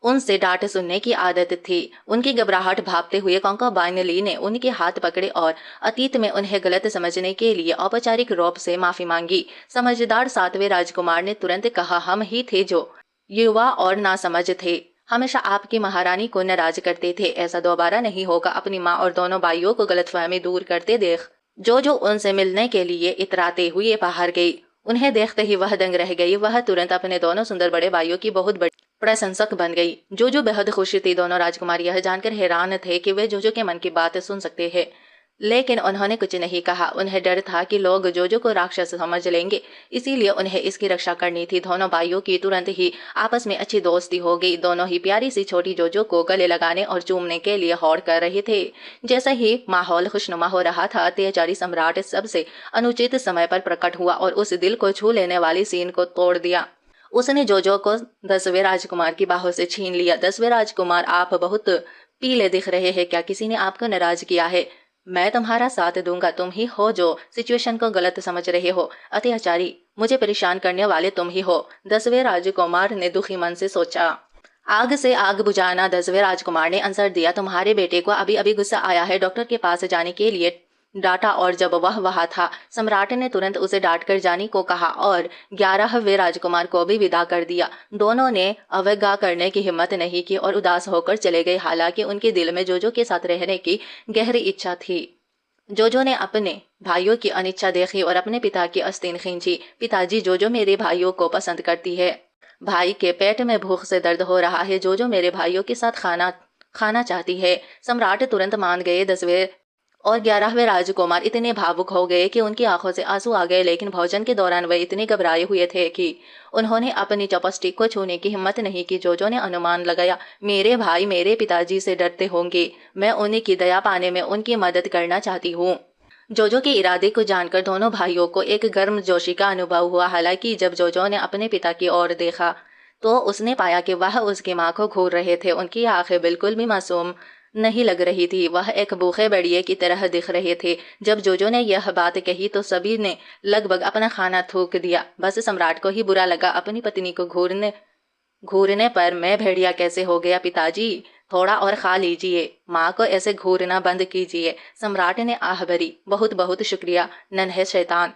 उनसे डांट सुनने की आदत थी। उनकी घबराहट भापते हुए कॉन्काबाइन ली ने उनके हाथ पकड़े और अतीत में उन्हें गलत समझने के लिए औपचारिक रूप से माफी मांगी। समझदार सातवें राजकुमार ने तुरंत कहा, हम ही थे जो युवा और नासमझ थे, हमेशा आपकी महारानी को नाराज करते थे। ऐसा दोबारा नहीं होगा। अपनी माँ और दोनों भाइयों को गलतफहमी दूर करते देख जो उनसे मिलने के लिए इतराते हुए बाहर गई। उन्हें देखते ही वह दंग रह गई। वह तुरंत अपने दोनों सुंदर बड़े भाइयों की बहुत बड़ी प्रशंसक बन गई। जोजो बेहद खुश थी। दोनों राजकुमार यह जानकर हैरान थे कि वे जोजो के मन की बात सुन सकते हैं, लेकिन उन्होंने कुछ नहीं कहा। उन्हें डर था कि लोग जोजो को राक्षस समझ लेंगे, इसीलिए उन्हें इसकी रक्षा करनी थी। दोनों भाइयों की तुरंत ही आपस में अच्छी दोस्ती हो गई। दोनों ही प्यारी सी छोटी जोजो को गले लगाने और चूमने के लिए होड़ कर रहे थे। जैसा ही माहौल खुशनुमा हो रहा था, अत्याचारी सम्राट सबसे अनुचित समय पर प्रकट हुआ और उस दिल को छू लेने वाली सीन को तोड़ दिया। उसने जोजो को 10वें राजकुमार की बाहों से छीन लिया। 10वें राजकुमार, आप बहुत पीले दिख रहे हैं, क्या किसी ने आपको नाराज किया है? मैं तुम्हारा साथ दूंगा। तुम ही हो जो सिचुएशन को गलत समझ रहे हो। अत्याचारी, मुझे परेशान करने वाले तुम ही हो। 10वें राजकुमार ने दुखी मन से सोचा। आग से आग बुझाना। 10वें राजकुमार ने आंसर दिया, तुम्हारे बेटे को अभी अभी गुस्सा आया है, डॉक्टर के पास जाने के लिए डांटा। और जब वह वहां था, सम्राट ने तुरंत उसे डांट कर जाने को कहा और 11वें राजकुमार को भी विदा कर दिया। दोनों ने अवज्ञा करने की हिम्मत नहीं की और उदास होकर चले गए। हालांकि उनके दिल में जोजो के साथ रहने की गहरी इच्छा थी। जोजो ने अपने भाइयों की अनिच्छा देखी और अपने पिता की आस्तीन खींची। पिताजी, जोजो मेरे भाइयों को पसंद करती है। भाई के पेट में भूख से दर्द हो रहा है। जोजो मेरे भाइयों के साथ खाना खाना चाहती है। सम्राट तुरंत मान गए। 10वें और 11वें राजकुमार इतने भावुक हो गए कि उनकी आंखों से आंसू आ गए, लेकिन भोजन के दौरान वे इतने घबराए हुए थे कि उन्होंने अपनी चॉपस्टिक को छूने की हिम्मत नहीं की। जोजो ने अनुमान लगाया, मेरे भाई मेरे पिताजी से डरते होंगे, मैं उन्हीं की दया पाने में उनकी मदद करना चाहती हूँ। जोजो के इरादे को जानकर दोनों भाइयों को एक गर्म जोशी का अनुभव हुआ। हालांकि जब जोजो ने अपने पिता की ओर देखा तो उसने पाया कि वह उसकी माँ को घूर रहे थे। उनकी आंखें बिल्कुल भी मासूम नहीं लग रही थी, वह एक भूखे भेड़िए की तरह दिख रहे थे। जब जोजो ने यह बात कही तो सभी ने लगभग अपना खाना थूक दिया। बस सम्राट को ही बुरा लगा। अपनी पत्नी को घूरने घूरने पर मैं भेड़िया कैसे हो गया? पिताजी, थोड़ा और खा लीजिए, माँ को ऐसे घूरना बंद कीजिए। सम्राट ने आह भरी, बहुत बहुत शुक्रिया नन्हे शैतान।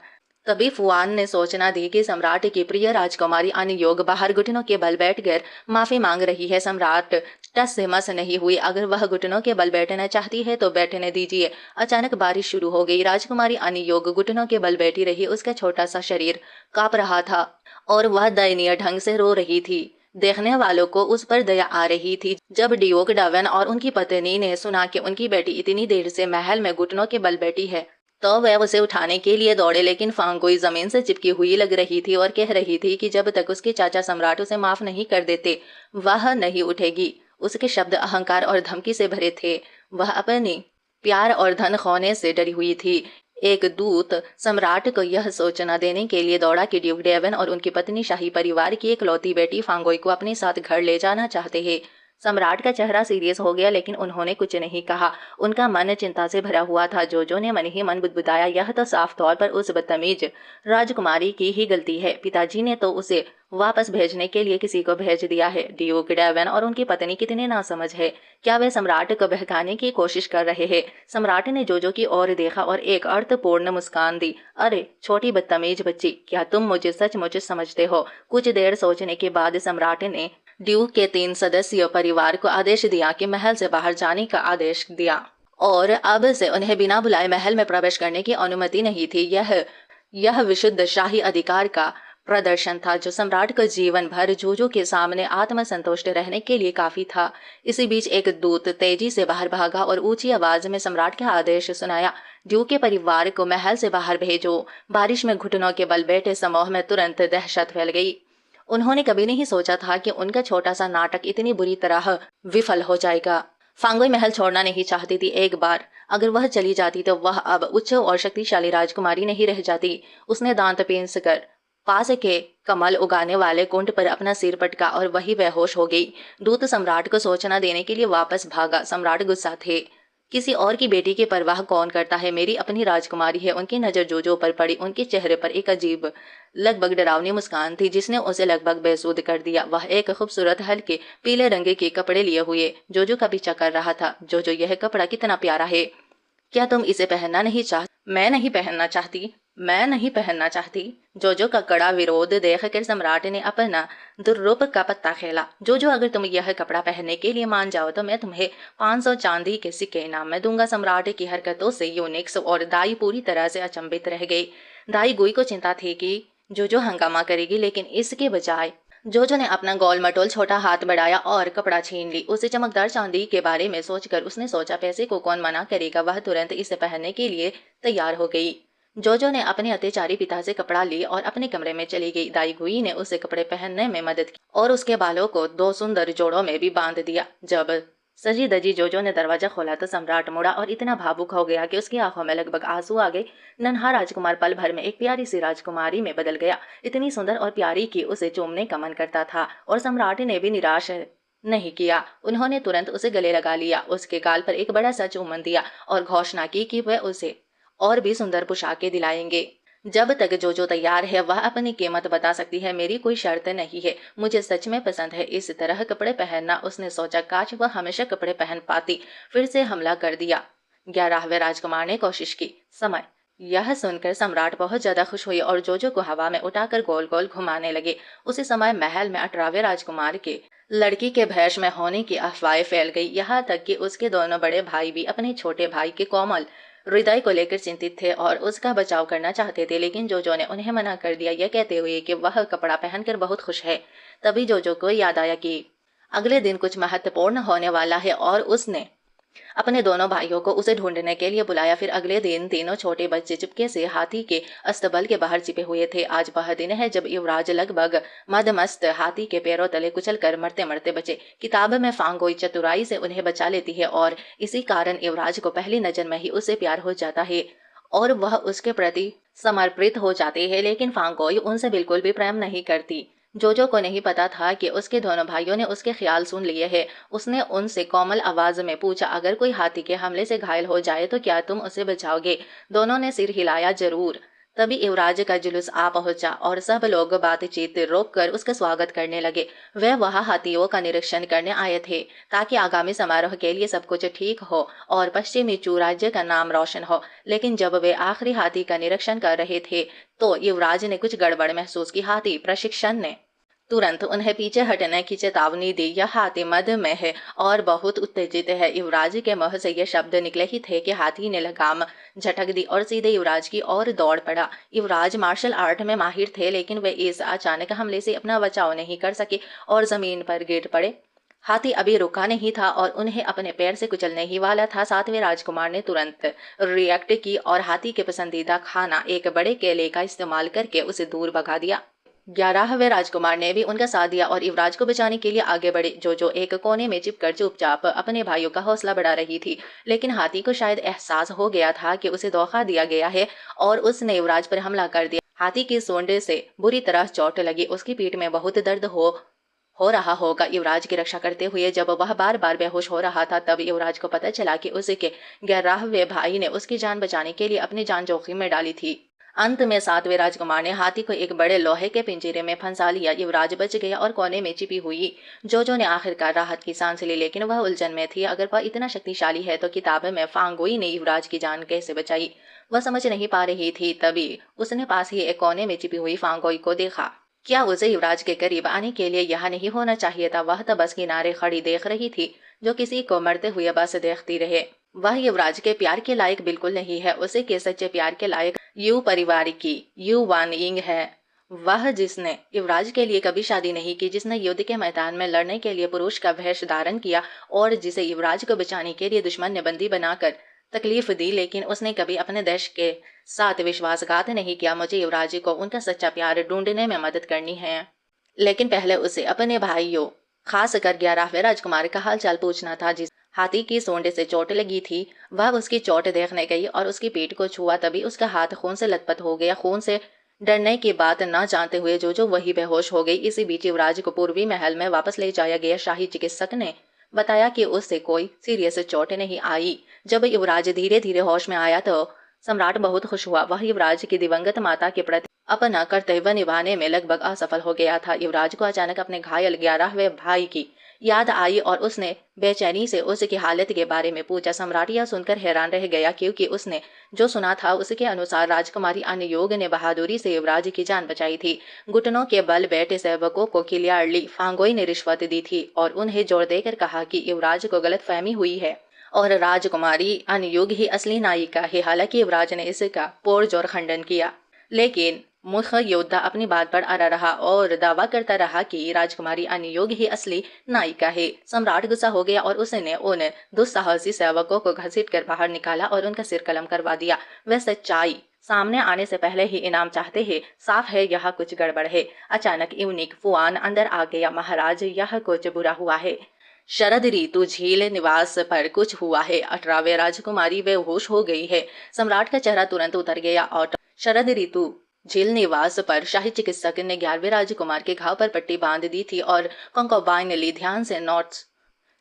तभी फुआन ने सूचना दी कि सम्राट की प्रिय राजकुमारी अनयोग बाहर घुटनों के बल बैठकर माफी मांग रही है। सम्राट टस से मस नहीं हुई। अगर वह घुटनों के बल बैठना चाहती है तो बैठने दीजिए। अचानक बारिश शुरू हो गई। राजकुमारी अनयोग घुटनों के बल बैठी रही। उसका छोटा सा शरीर कांप रहा था और वह दयनीय ढंग से रो रही थी। देखने वालों को उस पर दया आ रही थी। जब डियोक डावन और उनकी पत्नी ने सुना कि उनकी बेटी इतनी देर से महल में घुटनों के बल बैठी है तो वह उसे उठाने के लिए दौड़े, लेकिन फांगोई जमीन से चिपकी हुई लग रही थी और कह रही थी कि जब तक उसके चाचा सम्राट उसे माफ नहीं कर देते वह नहीं उठेगी। उसके शब्द अहंकार और धमकी से भरे थे। वह अपनी प्यार और धन खोने से डरी हुई थी। एक दूत सम्राट को यह सूचना देने के लिए दौड़ा कि ड्यूक डेवन और उनकी पत्नी शाही परिवार की एकलौती बेटी फांगोई को अपने साथ घर ले जाना चाहते हैं। सम्राट का चेहरा सीरियस हो गया, लेकिन उन्होंने कुछ नहीं कहा। उनका मन चिंता से भरा हुआ था। जोजो ने मन ही मन बुदबुदाया, यह तो साफ तौर पर उस बदतमीज राजकुमारी की ही गलती है। पिताजी ने तो उसे वापस भेजने के लिए किसी को भेज दिया है। ड्यूक डेवन और उनकी पत्नी कितने नासमझ है। क्या वे सम्राट को बहकाने की कोशिश कर रहे हैं? सम्राट ने जोजो की ओर देखा और एक अर्थपूर्ण मुस्कान दी। अरे छोटी बदतमीज बच्ची, क्या तुम मुझे सचमुच समझते हो? कुछ देर सोचने के बाद सम्राट ने ड्यूक के 3 सदस्यीय परिवार को आदेश दिया कि महल से बाहर जाने का आदेश दिया और अब से उन्हें बिना बुलाए महल में प्रवेश करने की अनुमति नहीं थी। यह विशुद्ध शाही अधिकार का प्रदर्शन था जो सम्राट को जीवन भर जोजो के सामने आत्मसंतुष्ट रहने के लिए काफी था। इसी बीच एक दूत तेजी से बाहर भागा और ऊंची आवाज में सम्राट का आदेश सुनाया, ड्यूक के परिवार को महल से बाहर भेजो। बारिश में घुटनों के बल बैठे समूह में तुरंत दहशत फैल गई। उन्होंने कभी नहीं सोचा था कि उनका छोटा सा नाटक इतनी बुरी तरह विफल हो जाएगा। फांगोई महल छोड़ना नहीं चाहती थी। एक बार अगर वह चली जाती तो वह अब उच्च और शक्तिशाली राजकुमारी नहीं रह जाती। उसने दांत पीस कर पास के कमल उगाने वाले कुंड पर अपना सिर पटका और वही बेहोश हो गई। दूत सम्राट को सूचना देने के लिए वापस भागा। सम्राट गुस्सा थे। किसी और की बेटी की परवाह कौन करता है, मेरी अपनी राजकुमारी है। उनकी नजर जोजो पर पड़ी। उनके चेहरे पर एक अजीब, लगभग डरावनी मुस्कान थी जिसने उसे लगभग बेसुध कर दिया। वह एक खूबसूरत हल्के पीले रंग के कपड़े लिए हुए जोजो का पीछा कर रहा था। जोजो, यह कपड़ा कितना प्यारा है, क्या तुम इसे पहनना नहीं चाहती? मैं नहीं पहनना चाहती, मैं नहीं पहनना चाहती। जोजो का कड़ा विरोध देखकर सम्राट ने अपना दुर्रूप का पत्ता खेला। जोजो, अगर तुम यह कपड़ा पहनने के लिए मान जाओ तो मैं तुम्हें 500 चांदी के सिक्के इनाम में दूंगा। सम्राट की हरकतों से यूनिक्स और दाई पूरी तरह से अचंभित रह गई। दाई गुई को चिंता थी कि जोजो हंगामा करेगी, लेकिन इसके बजाय जोजो ने अपना गोल मटोल छोटा हाथ बढ़ाया और कपड़ा छीन ली। उसे चमकदार चांदी के बारे में सोचकर उसने सोचा, पैसे को कौन मना करेगा। वह तुरंत इसे पहनने के लिए तैयार हो गई। जोजो ने अपने अत्याचारी पिता से कपड़ा ली और अपने कमरे में चली गई। दाई गुई ने उसे कपड़े पहनने में मदद की और उसके बालों को 2 सुंदर जोड़ों में भी बांध दिया। जब सजी दजी जोजो ने दरवाजा खोला तो सम्राट मुड़ा और इतना भावुक हो गया कि उसकी आंखों में लगभग आंसू आ गए। नन्हा राजकुमार पल भर में एक प्यारी सी राजकुमारी में बदल गया, इतनी सुंदर और प्यारी कि उसे चूमने का मन करता था। और सम्राट ने भी निराश नहीं किया। उन्होंने तुरंत उसे गले लगा लिया, उसके गाल पर एक बड़ा सा चुम्बन दिया और घोषणा की कि वह उसे और भी सुंदर पोशाकें दिलाएंगे। जब तक जोजो तैयार है वह अपनी कीमत बता सकती है, मेरी कोई शर्त नहीं है। मुझे सच में पसंद है इस तरह कपड़े पहनना। उसने सोचा, काश वह हमेशा कपड़े पहन पाती। फिर से हमला कर दिया। 11वें राजकुमार ने कोशिश की। समय। यह सुनकर सम्राट बहुत ज्यादा खुश हुई और जोजो को हवा में उठाकर गोल गोल घुमाने लगे। उसी समय महल में 18वें राजकुमार के लड़की के भैंस में होने की अफवाहें फैल गई। यहाँ तक कि उसके दोनों बड़े भाई भी अपने छोटे भाई के कोमल हृदय को लेकर चिंतित थे और उसका बचाव करना चाहते थे, लेकिन जोजो ने उन्हें मना कर दिया, यह कहते हुए कि वह कपड़ा पहनकर बहुत खुश है। तभी जोजो को याद आया कि अगले दिन कुछ महत्वपूर्ण होने वाला है और उसने अपने दोनों भाइयों को उसे ढूंढने के लिए बुलाया। फिर अगले दिन तीनों छोटे बच्चे चुपके से हाथी के अस्तबल के बाहर छिपे हुए थे। आज वह दिन है जब युवराज लगभग मदमस्त हाथी के पैरों तले कुचल कर मरते मरते बचे। किताब में फांगोई चतुराई से उन्हें बचा लेती है और इसी कारण युवराज को पहली नजर में ही उससे प्यार हो जाता है और वह उसके प्रति समर्पित हो जाते हैं। लेकिन फांगोई उनसे बिल्कुल भी प्रेम नहीं करती। जोजो को नहीं पता था कि उसके दोनों भाइयों ने उसके ख्याल सुन लिए हैं। उसने उनसे कोमल आवाज में पूछा, अगर कोई हाथी के हमले से घायल हो जाए तो क्या तुम उसे बचाओगे? दोनों ने सिर हिलाया, जरूर। तभी युवराज का जुलूस आ पहुंचा और सब लोग बातचीत रोककर उसका स्वागत करने लगे। वे वहां हाथियों का निरीक्षण करने आए थे ताकि आगामी समारोह के लिए सब कुछ ठीक हो और पश्चिमी चू राज्य का नाम रोशन हो। लेकिन जब वे आखिरी हाथी का निरीक्षण कर रहे थे तो युवराज ने कुछ गड़बड़ महसूस की। हाथी प्रशिक्षण ने तुरंत उन्हें पीछे हटने की चेतावनी दी। यह हाथी मद में है और बहुत उत्तेजित है। युवराज के मुंह से ये शब्द निकले ही थे कि हाथी ने लगाम झटक दी और सीधे युवराज की ओर दौड़ पड़ा। युवराज मार्शल आर्ट में माहिर थे, लेकिन वे इस अचानक हमले से अपना बचाव नहीं कर सके और जमीन पर गिर पड़े। हाथी अभी रुका नहीं था और उन्हें अपने पैर से कुचलने ही वाला था। 7वें राजकुमार ने तुरंत रिएक्ट की और हाथी के पसंदीदा खाना एक बड़े केले का इस्तेमाल करके उसे दूर भगा दिया। 11वें राजकुमार ने भी उनका साथ दिया और युवराज को बचाने के लिए आगे बढ़े। जो एक कोने में चिपकर चुपचाप अपने भाइयों का हौसला बढ़ा रही थी, लेकिन हाथी को शायद एहसास हो गया था कि उसे धोखा दिया गया है और उसने युवराज पर हमला कर दिया। हाथी की सूंड से बुरी तरह चोट लगी, उसकी पीठ में बहुत दर्द हो रहा होगा। युवराज की रक्षा करते हुए जब वह बार बार बेहोश हो रहा था तब युवराज को पता चला कि उसके 11वें भाई ने उसकी जान बचाने के लिए अपनी जान जोखिम में डाली थी। अंत में 7वें राजकुमार ने हाथी को एक बड़े लोहे के पिंजरे में फंसा लिया। युवराज बच गया और कोने में छिपी हुई जोजो ने आखिरकार राहत की सांस ली, लेकिन वह उलझन में थी। अगर वह इतना शक्तिशाली है तो किताब में फांगोई ने युवराज की जान कैसे बचाई, वह समझ नहीं पा रही थी। तभी उसने पास ही एक कोने में छिपी हुई फांगोई को देखा। क्या उसे युवराज के करीब आने के लिए यहाँ नहीं होना चाहिए था? वह तो बस किनारे खड़ी देख रही थी, जो किसी को मरते हुए बस देखती रहे। वह युवराज के प्यार के लायक बिल्कुल नहीं है। उसे के सच्चे प्यार के लायक यू परिवार की यू वान यिंग है, वह जिसने युवराज के लिए कभी शादी नहीं की, जिसने युद्ध के मैदान में लड़ने के लिए पुरुष का वेश धारण किया और जिसे युवराज को बचाने के लिए दुश्मन ने बंदी बनाकर तकलीफ दी, लेकिन उसने कभी अपने देश के साथ विश्वासघात नहीं किया। मुझे युवराज को उनका सच्चा प्यार ढूंढने में मदद करनी है, लेकिन पहले उसे अपने भाइयों, खासकर 11वें राजकुमार का हालचाल पूछना था, जिस हाथी की सूंड से चोट लगी थी। वह उसकी चोट देखने गई और उसकी पीठ को छुआ। तभी उसका हाथ खून से लथपथ हो गया। खून से डरने की बात न जानते हुए जो वही बेहोश हो गई। इसी बीच युवराज को पूर्वी महल में वापस ले जाया गया। शाही चिकित्सक ने बताया कि उससे कोई सीरियस चोट नहीं आई। जब युवराज धीरे धीरे होश में आया तो सम्राट बहुत खुश हुआ। वह युवराज की दिवंगत माता के प्रति अपना कर्तव्य निभाने में लगभग असफल हो गया था। युवराज को अचानक अपने घायल 11वें भाई की याद आई और उसने बेचैनी से उसकी हालत के बारे में पूछा। सम्राट यह सुनकर हैरान रह गया, क्योंकि उसने जो सुना था उसके अनुसार राजकुमारी अनयोग ने बहादुरी से युवराज की जान बचाई थी। घुटनों के बल बैठे सेवकों को क्लियरली फांगोई ने रिश्वत दी थी और उन्हें जोर देकर कहा कि युवराज को गलतफहमी हुई है और राजकुमारी अनयोग ही असली नायिका है। हालांकि युवराज ने इसका पुरजोर खंडन किया, लेकिन मुख्य योद्धा अपनी बात पर अड़ा रहा और दावा करता रहा कि राजकुमारी अनयोग ही असली नायिका है। सम्राट गुस्सा हो गया और उसने उन दुस्साहसी सेवकों को घसीटकर बाहर निकाला और उनका सिर कलम करवा दिया। वह सच्चाई सामने आने से पहले ही इनाम चाहते हैं। साफ है यहाँ कुछ गड़बड़ है। अचानक यूनिक फुआन अंदर आ गया। महाराज, यह कुछ बुरा हुआ है। शरद ऋतु झील निवास पर कुछ हुआ है। 18वें राजकुमारी बेहोश हो गई है। सम्राट का चेहरा तुरंत उतर गया और शरद ऋतु झील निवास पर शाही चिकित्सक ने 11वें राजकुमार के घाव पर पट्टी बांध दी थी और कंकोबाइन ली ध्यान से नोट्स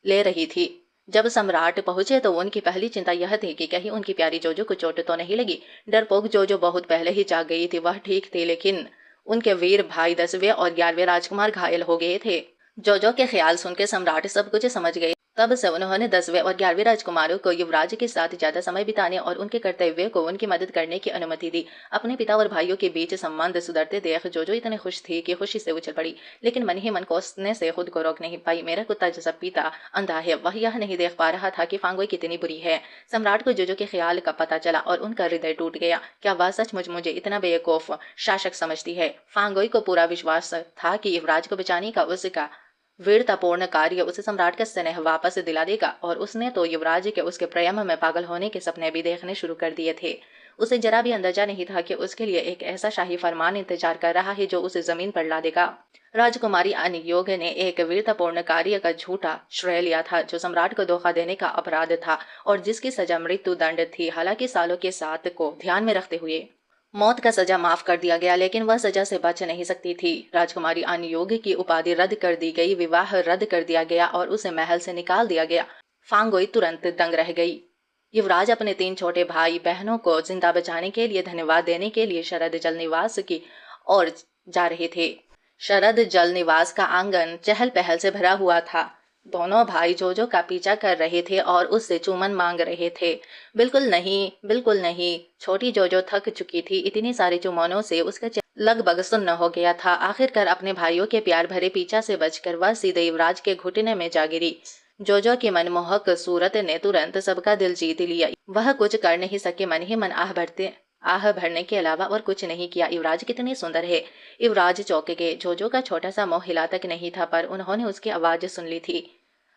ले रही थी। जब सम्राट पहुंचे तो उनकी पहली चिंता यह थी कि कहीं उनकी प्यारी जोजो को चोट तो नहीं लगी। डरपोक जोजो बहुत पहले ही जाग गई थी। वह ठीक थी, लेकिन उनके वीर भाई 10वें और 11वें राजकुमार घायल हो गए थे। जोजो के ख्याल सुनकर सम्राट सब कुछ समझ गए। तब से उन्होंने 10वें और 11वें राजकुमारों को युवराज के साथ ज्यादा समय बिताने और उनके कर्तव्य को उनकी मदद करने की अनुमति दी। अपने पिता और भाइयों के बीच संबंध सुधरते देख जोजो इतने खुश थी कि खुशी से उछल पड़ी, लेकिन मन ही मन कोसने से खुद को रोक नहीं पाई। मेरा कुत्ता जैसा पीता अंधा है, वह यह नहीं देख पा रहा था कि फांगोई कितनी बुरी है। सम्राट को जोजो के ख्याल का पता चला और उनका हृदय टूट गया। क्या वह सचमुच मुझे इतना बेवकूफ शासक समझती है? फांगोई को पूरा विश्वास था कि युवराज को बचाने का उसका वीरतापूर्ण कार्य उसे सम्राट का स्नेह वापस दिला देगा और उसने तो युवराज के उसके प्रेम में पागल होने के सपने भी देखने शुरू कर दिए थे। उसे जरा भी अंदाजा नहीं था कि उसके लिए एक ऐसा शाही फरमान इंतजार कर रहा है जो उसे जमीन पर ला देगा। राजकुमारी अनयोग ने एक वीरतापूर्ण कार्य का झूठा श्रेय लिया था, जो सम्राट को धोखा देने का अपराध था और जिसकी सजा मृत्यु दंड थी। हालांकि सालों के साथ को ध्यान में रखते हुए मौत का सजा माफ कर दिया गया, लेकिन वह सजा से बच नहीं सकती थी। राजकुमारी अनयोग की उपाधि रद्द कर दी गई, विवाह रद्द कर दिया गया और उसे महल से निकाल दिया गया। फांगोई तुरंत दंग रह गई। युवराज अपने 3 छोटे भाई बहनों को जिंदा बचाने के लिए धन्यवाद देने के लिए शरद जल निवास की ओर जा रहे थे। शरद जल निवास का आंगन चहल पहल से भरा हुआ था। दोनों भाई जोजो का पीछा कर रहे थे और उससे चुम्बन मांग रहे थे। बिल्कुल नहीं, बिल्कुल नहीं। छोटी जोजो थक चुकी थी। इतनी सारे चुम्बनों से उसका चेहरा लगभग सुन्न हो गया था। आखिरकार अपने भाइयों के प्यार भरे पीछा से बचकर वह सीधे युवराज के घुटने में जा गिरी। जोजो की मनमोहक सूरत ने तुरंत सबका दिल जीत लिया। वह कुछ कर नहीं सके, मन ही मन आह भरने के अलावा और कुछ नहीं किया। युवराज कितनी सुंदर है। युवराज चौंक गए। जोजो का छोटा सा मुंह हिला तक नहीं था, पर उन्होंने उसकी आवाज सुन ली थी।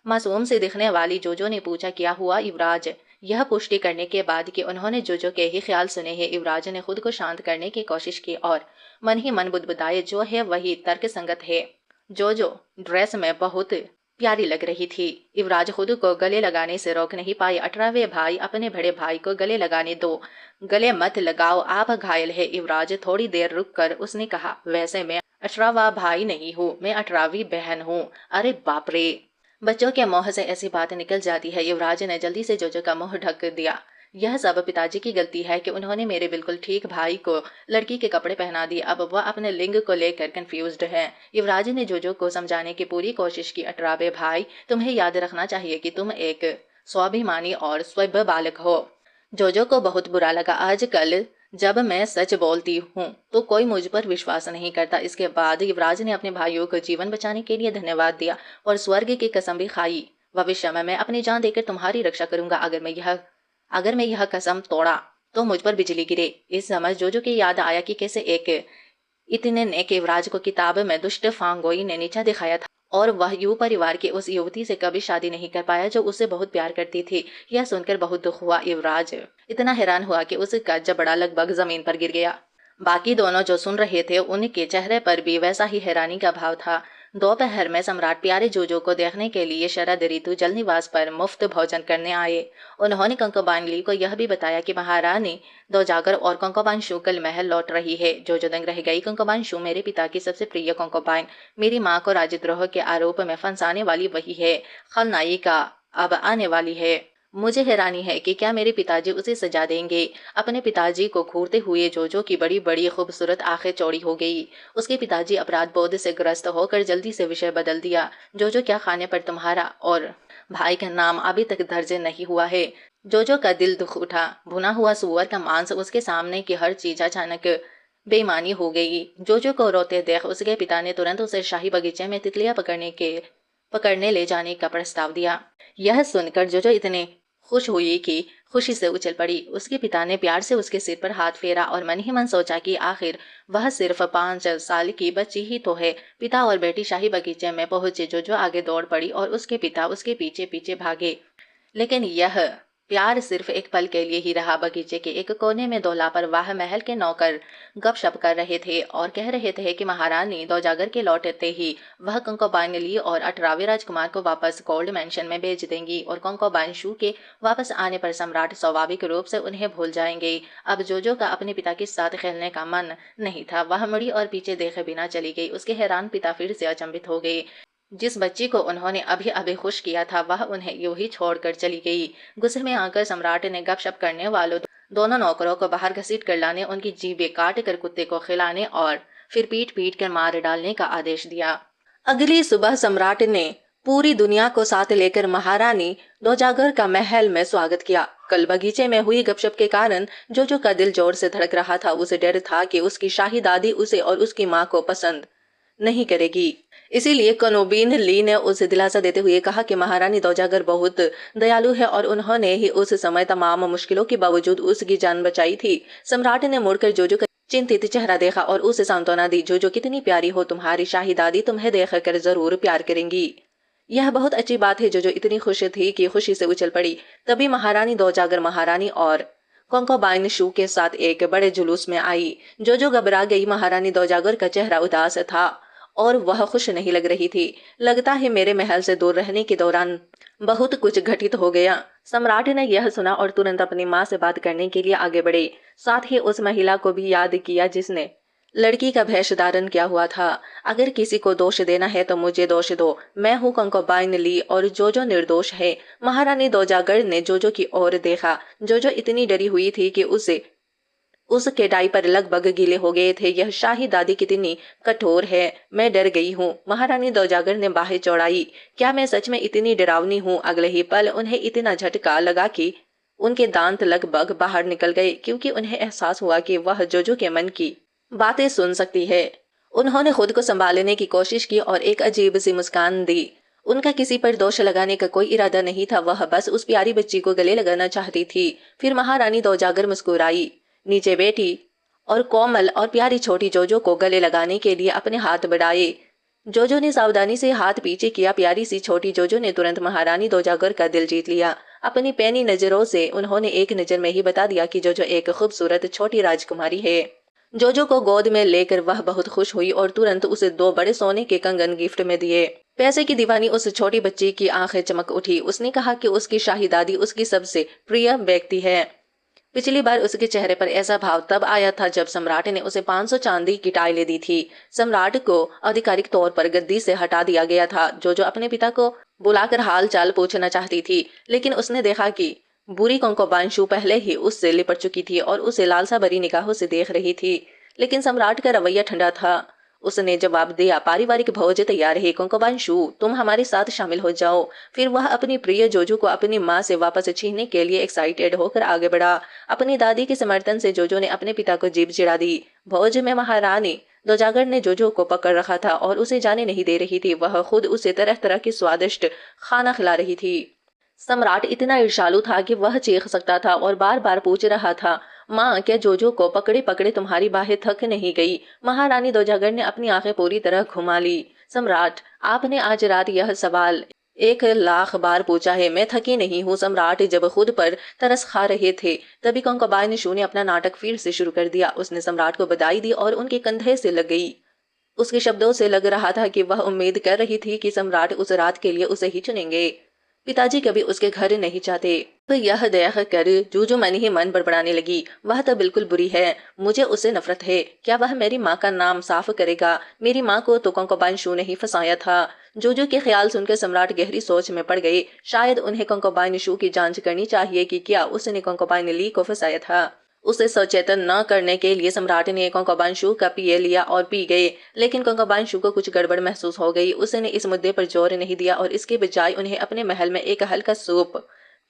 मासूम से दिखने वाली जोजो ने पूछा, क्या हुआ युवराज? यह पुष्टि करने के बाद कि उन्होंने जोजो के ही ख्याल सुने हैं, युवराज ने खुद को शांत करने की कोशिश की और मन ही मन बुदबुदाए, जो है वही तर्क संगत है। जोजो ड्रेस में बहुत प्यारी लग रही थी। युवराज खुद को गले लगाने से रोक नहीं पाए। 18वें भाई अपने बड़े भाई को गले लगाने दो। गले मत लगाओ, आप घायल है। युवराज थोड़ी देर रुककर उसने कहा, वैसे मैं 18वां भाई नहीं हूँ, मैं 18वीं बहन हूँ। अरे बाप रे, बच्चों के मुंह से ऐसी बात निकल जाती है। युवराज ने जल्दी से जोजो का मुंह ढक दिया। यह सब पिताजी की गलती है कि उन्होंने मेरे बिल्कुल ठीक भाई को लड़की के कपड़े पहना दिए। अब वह अपने लिंग को लेकर कंफ्यूज्ड है। युवराज ने जोजो को समझाने की पूरी कोशिश की। 18वें भाई, तुम्हें याद रखना चाहिए कि तुम एक स्वाभिमानी और सभ्य बालक हो। जोजो को बहुत बुरा लगा। आजकल जब मैं सच बोलती हूँ तो कोई मुझ पर विश्वास नहीं करता। इसके बाद युवराज ने अपने भाइयों को जीवन बचाने के लिए धन्यवाद दिया और स्वर्ग की कसम भी खाई। भविष्य में मैं अपनी जान देकर तुम्हारी रक्षा करूंगा। अगर मैं यह कसम तोड़ा तो मुझ पर बिजली गिरे। इस समझ जोजो की याद आया कि कैसे एक इतने नेक युवराज को किताब में दुष्ट फांगोई ने नीचा दिखाया था और वह यू परिवार की उस युवती से कभी शादी नहीं कर पाया जो उसे बहुत प्यार करती थी। यह सुनकर बहुत दुख हुआ। युवराज इतना हैरान हुआ कि उसका जबड़ा लगभग जमीन पर गिर गया। बाकी दोनों जो सुन रहे थे उनके चेहरे पर भी वैसा ही हैरानी का भाव था। दोपहर में सम्राट प्यारे जोजो को देखने के लिए शरद ऋतु जल निवास पर मुफ्त भोजन करने आए। उन्होंने कंकोबाइन ली को यह भी बताया कि महारानी दोजागर और कंकोबाइन शू कल महल लौट रही है। जोजो दंग रह गई। कंकोबाइन शू, मेरे पिता की सबसे प्रिय कंकोबाइन, मेरी माँ को राजद्रोह के आरोप में फंसाने वाली वही है। खलनायिका अब आने वाली है। मुझे हैरानी है कि क्या मेरे पिताजी उसे सजा देंगे। अपने पिताजी को घूरते हुए जोजो की बड़ी बड़ी खूबसूरत आंखें चौड़ी हो गई। उसके पिताजी अपराध बोध से ग्रस्त होकर जल्दी से विषय बदल दिया। जोजो, क्या खाने पर तुम्हारा और भाई का नाम अभी तक दर्ज नहीं हुआ है। जोजो का दिल दुख उठा। भुना हुआ सुअर का मांस, उसके सामने की हर चीज अचानक बेईमानी हो गई। जोजो को रोते देख उसके पिता ने तुरंत उसे शाही बगीचे में तितलियां पकड़ने ले जाने का प्रस्ताव दिया। यह सुनकर जोजो इतने खुश हुई कि खुशी से उछल पड़ी। उसके पिता ने प्यार से उसके सिर पर हाथ फेरा और मन ही मन सोचा कि आखिर वह सिर्फ 5 साल की बच्ची ही तो है। पिता और बेटी शाही बगीचे में पहुंचे। जोजो आगे दौड़ पड़ी और उसके पिता उसके पीछे पीछे भागे। लेकिन यह प्यार सिर्फ एक पल के लिए ही रहा। बगीचे के एक कोने में 2 लापरवाह महल के नौकर गपशप कर रहे थे और कह रहे थे कि महारानी दोजागर के लौटते ही वह कंकोबाइन ली और 18वें राजकुमार को वापस गोल्ड मैंशन में भेज देंगी और कंकोबाइन शू के वापस आने पर सम्राट स्वाभाविक रूप से उन्हें भूल जाएंगे। अब जोजो का अपने पिता के साथ खेलने का मन नहीं था। वह मुड़ी और पीछे देखे बिना चली गई। उसके हैरान पिता फिर से अचंभित हो गए। जिस बच्ची को उन्होंने अभी अभी खुश किया था वह उन्हें यूं ही छोड़कर चली गई। गुस्से में आकर सम्राट ने गपशप करने वालों दोनों नौकरों को बाहर घसीट कर लाने, उनकी जीभें काट कर कुत्ते को खिलाने और फिर पीट पीट कर मार डालने का आदेश दिया। अगली सुबह सम्राट ने पूरी दुनिया को साथ लेकर महारानी दोजागर का महल में स्वागत किया। कल बगीचे में हुई गपशप के कारण जोजो का दिल जोर से धड़क रहा था। उसे डर था कि उसकी शाही दादी उसे और उसकी माँ को पसंद नहीं करेगी। इसीलिए कनोबीन ली ने उसे दिलासा देते हुए कहा कि महारानी दोजागर बहुत दयालु है और उन्होंने ही उस समय तमाम मुश्किलों के बावजूद उसकी जान बचाई थी। सम्राट ने मुड़कर जोजो का चिंतित चेहरा देखा और उसे सांत्वना दी। जोजो, कितनी प्यारी हो, तुम्हारी शाही दादी तुम्हें देखकर जरूर प्यार करेंगी। यह बहुत अच्छी बात है। जोजो इतनी खुश थी कि खुशी से उछल पड़ी। तभी महारानी दोजागर महारानी और कंकोबाइन शू के साथ एक बड़े जुलूस में आई। जोजो घबरा गई। महारानी दोजागर का चेहरा उदास था और वह खुश नहीं लग रही थी। लगता है मेरे महल से दूर रहने के दौरान बहुत कुछ घटित हो गया। सम्राट ने यह सुना और तुरंत अपनी माँ से बात करने के लिए आगे बढ़े। साथ ही उस महिला को भी याद किया जिसने लड़की का भेष धारण किया हुआ था। अगर किसी को दोष देना है तो मुझे दोष दो। मैं हूँ कंकोबाइन ली और जोजो निर्दोष है। महारानी दोजागर ने जोजो की ओर देखा। जोजो इतनी डरी हुई थी कि उसके डायपर लगभग गीले हो गए थे। यह शाही दादी कितनी कठोर है, मैं डर गई हूँ। महारानी दोजागर ने बाहें चौड़ाई। क्या मैं सच में इतनी डरावनी हूँ? अगले ही पल उन्हें इतना झटका लगा कि उनके दांत लगभग बाहर निकल गए, क्योंकि उन्हें एहसास हुआ कि वह जोजो के मन की बातें सुन सकती है। उन्होंने खुद को संभालने की कोशिश की और एक अजीब सी मुस्कान दी। उनका किसी पर दोष लगाने का कोई इरादा नहीं था। वह बस उस प्यारी बच्ची को गले लगाना चाहती थी। फिर महारानी दोजागर मुस्कुराई, नीचे बैठी और कोमल और प्यारी छोटी जोजो को गले लगाने के लिए अपने हाथ बढ़ाए। जोजो ने सावधानी से हाथ पीछे किया। प्यारी सी छोटी जोजो ने तुरंत महारानी दोजागर का दिल जीत लिया। अपनी पैनी नजरों से उन्होंने एक नजर में ही बता दिया कि जोजो एक खूबसूरत छोटी राजकुमारी है। जोजो को गोद में लेकर वह बहुत खुश हुई और तुरंत उसे 2 बड़े सोने के कंगन गिफ्ट में दिए। पैसे की दीवानी उस छोटी बच्ची की आंखें चमक उठी। उसने कहा कि उसकी शाही दादी उसकी सबसे प्रिय व्यक्ति है। पिछली बार उसके चेहरे पर ऐसा भाव तब आया था जब सम्राट ने उसे 500 चांदी की टाइलें दी थी। सम्राट को आधिकारिक तौर पर गद्दी से हटा दिया गया था। जोजो अपने पिता को बुलाकर हाल चाल पूछना चाहती थी, लेकिन उसने देखा कि बुरी कंकोबाइन शू पहले ही उससे लिपट चुकी थी और उसे लालसा भरी निगाहों से देख रही थी। लेकिन सम्राट का रवैया ठंडा था। उसने जवाब दिया, पारिवारिक भोज तैयार है। कंकोबाइन शू, तुम हमारे साथ शामिल हो जाओ। फिर वह अपनी प्रिय जोजो को अपनी माँ से वापस छीनने के लिए एक्साइटेड होकर आगे बढ़ा। अपनी दादी के समर्थन से जोजो ने अपने पिता को जीभ चिढ़ा दी। भोज में महारानी दोजागर ने जोजो को पकड़ रखा था और उसे जाने नहीं दे रही थी। वह खुद उसे तरह तरह के स्वादिष्ट खाना खिला रही थी। सम्राट इतना ईर्ष्यालु था कि वह चीख सकता था और बार बार पूछ रहा था, माँ, क्या जोजो को पकड़े पकड़े तुम्हारी बाहें थक नहीं गई? महारानी दोजागर ने अपनी आंखें पूरी तरह घुमा ली। सम्राट, आपने आज रात यह सवाल 1,00,000 बार पूछा है। मैं थकी नहीं हूँ। सम्राट जब खुद पर तरस खा रहे थे तभी कंकोबाइन शू ने अपना नाटक फिर से शुरू कर दिया। उसने सम्राट को बधाई दी और उनके कंधे से लग गई। उसके शब्दों से लग रहा था कि वह उम्मीद कर रही थी कि सम्राट उस रात के लिए उसे ही चुनेंगे। पिताजी कभी उसके घर नहीं जाते। तो यह देख कर जूजू मन ही मन बड़बड़ाने लगी, वह तो बिल्कुल बुरी है, मुझे उससे नफरत है। क्या वह मेरी माँ का नाम साफ करेगा? मेरी माँ को तो कंकोबाइन शू ने ही फंसाया था। जूजू के ख्याल सुनकर सम्राट गहरी सोच में पड़ गए। शायद उन्हें कंकोबाइन शू की जांच करनी चाहिए कि क्या उसने कंकोबाइन ली को फंसाया था। उसे सचेतन न करने के लिए सम्राट ने कंकोबाइन शू का पिए लिया और पी गए। लेकिन कंकोबाइन शू को कुछ गड़बड़ महसूस हो गई। उसने इस मुद्दे पर जोर नहीं दिया और इसके बजाय उन्हें अपने महल में एक हल्का सूप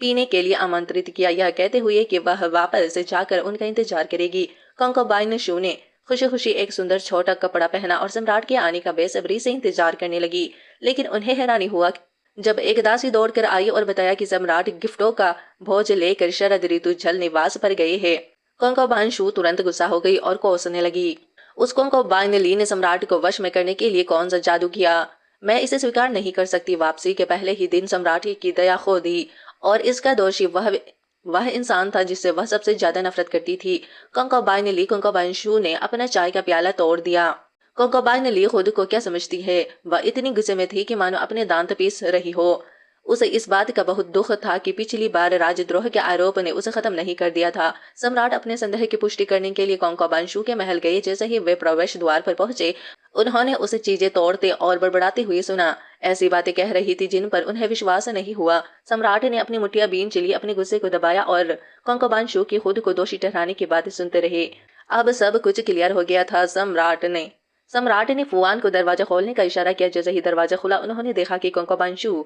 पीने के लिए आमंत्रित किया, यह कहते हुए कि वह वापस जाकर उनका इंतजार करेगी। कंकोबाइन शू ने खुशी खुशी एक सुंदर छोटा कपड़ा पहना और सम्राट के आने का बेसब्री से इंतजार करने लगी। लेकिन उन्हें हैरानी हुआ जब एक दासी दौड़कर आई और बताया कि सम्राट गिफ्टों का भोज लेकर शरद ऋतु जल निवास पर गए हैं। कंकोबाइन शू तुरंत गुस्सा हो गई और कोसने लगी। उस कंकोबाइन ली ने सम्राट को वश में करने के लिए कौन सा जादू किया? मैं इसे स्वीकार नहीं कर सकती। वापसी के पहले ही दिन सम्राट की दया खो दी और इसका दोषी वह इंसान था जिससे वह सबसे ज्यादा नफरत करती थी। कंकोबाइन शू ने अपना चाय का प्याला तोड़ दिया। कंकोबाइन ली खुद को क्या समझती है? वह इतनी गुस्से में थी कि मानो अपने दांत पीस रही हो। उसे इस बात का बहुत दुख था कि पिछली बार राजद्रोह के आरोप ने उसे खत्म नहीं कर दिया था। सम्राट अपने संदेह की पुष्टि करने के लिए कंकोबाइन शू के महल गए। जैसे ही वे प्रवेश द्वार पर पहुंचे, उन्होंने उसे चीजें तोड़ते और बड़बड़ाते हुए सुना। ऐसी बातें कह रही थी जिन पर उन्हें विश्वास नहीं हुआ। सम्राट ने अपनी मुठ्ठियां बीच ली, अपने गुस्से को दबाया और कंकोबाइन शू की खुद को दोषी ठहराने की बातें सुनते रहे। अब सब कुछ क्लियर हो गया था। सम्राट ने फुआन को दरवाजा खोलने का इशारा किया। जैसे ही दरवाजा खुला, उन्होंने देखा कि कंकोबाइन शू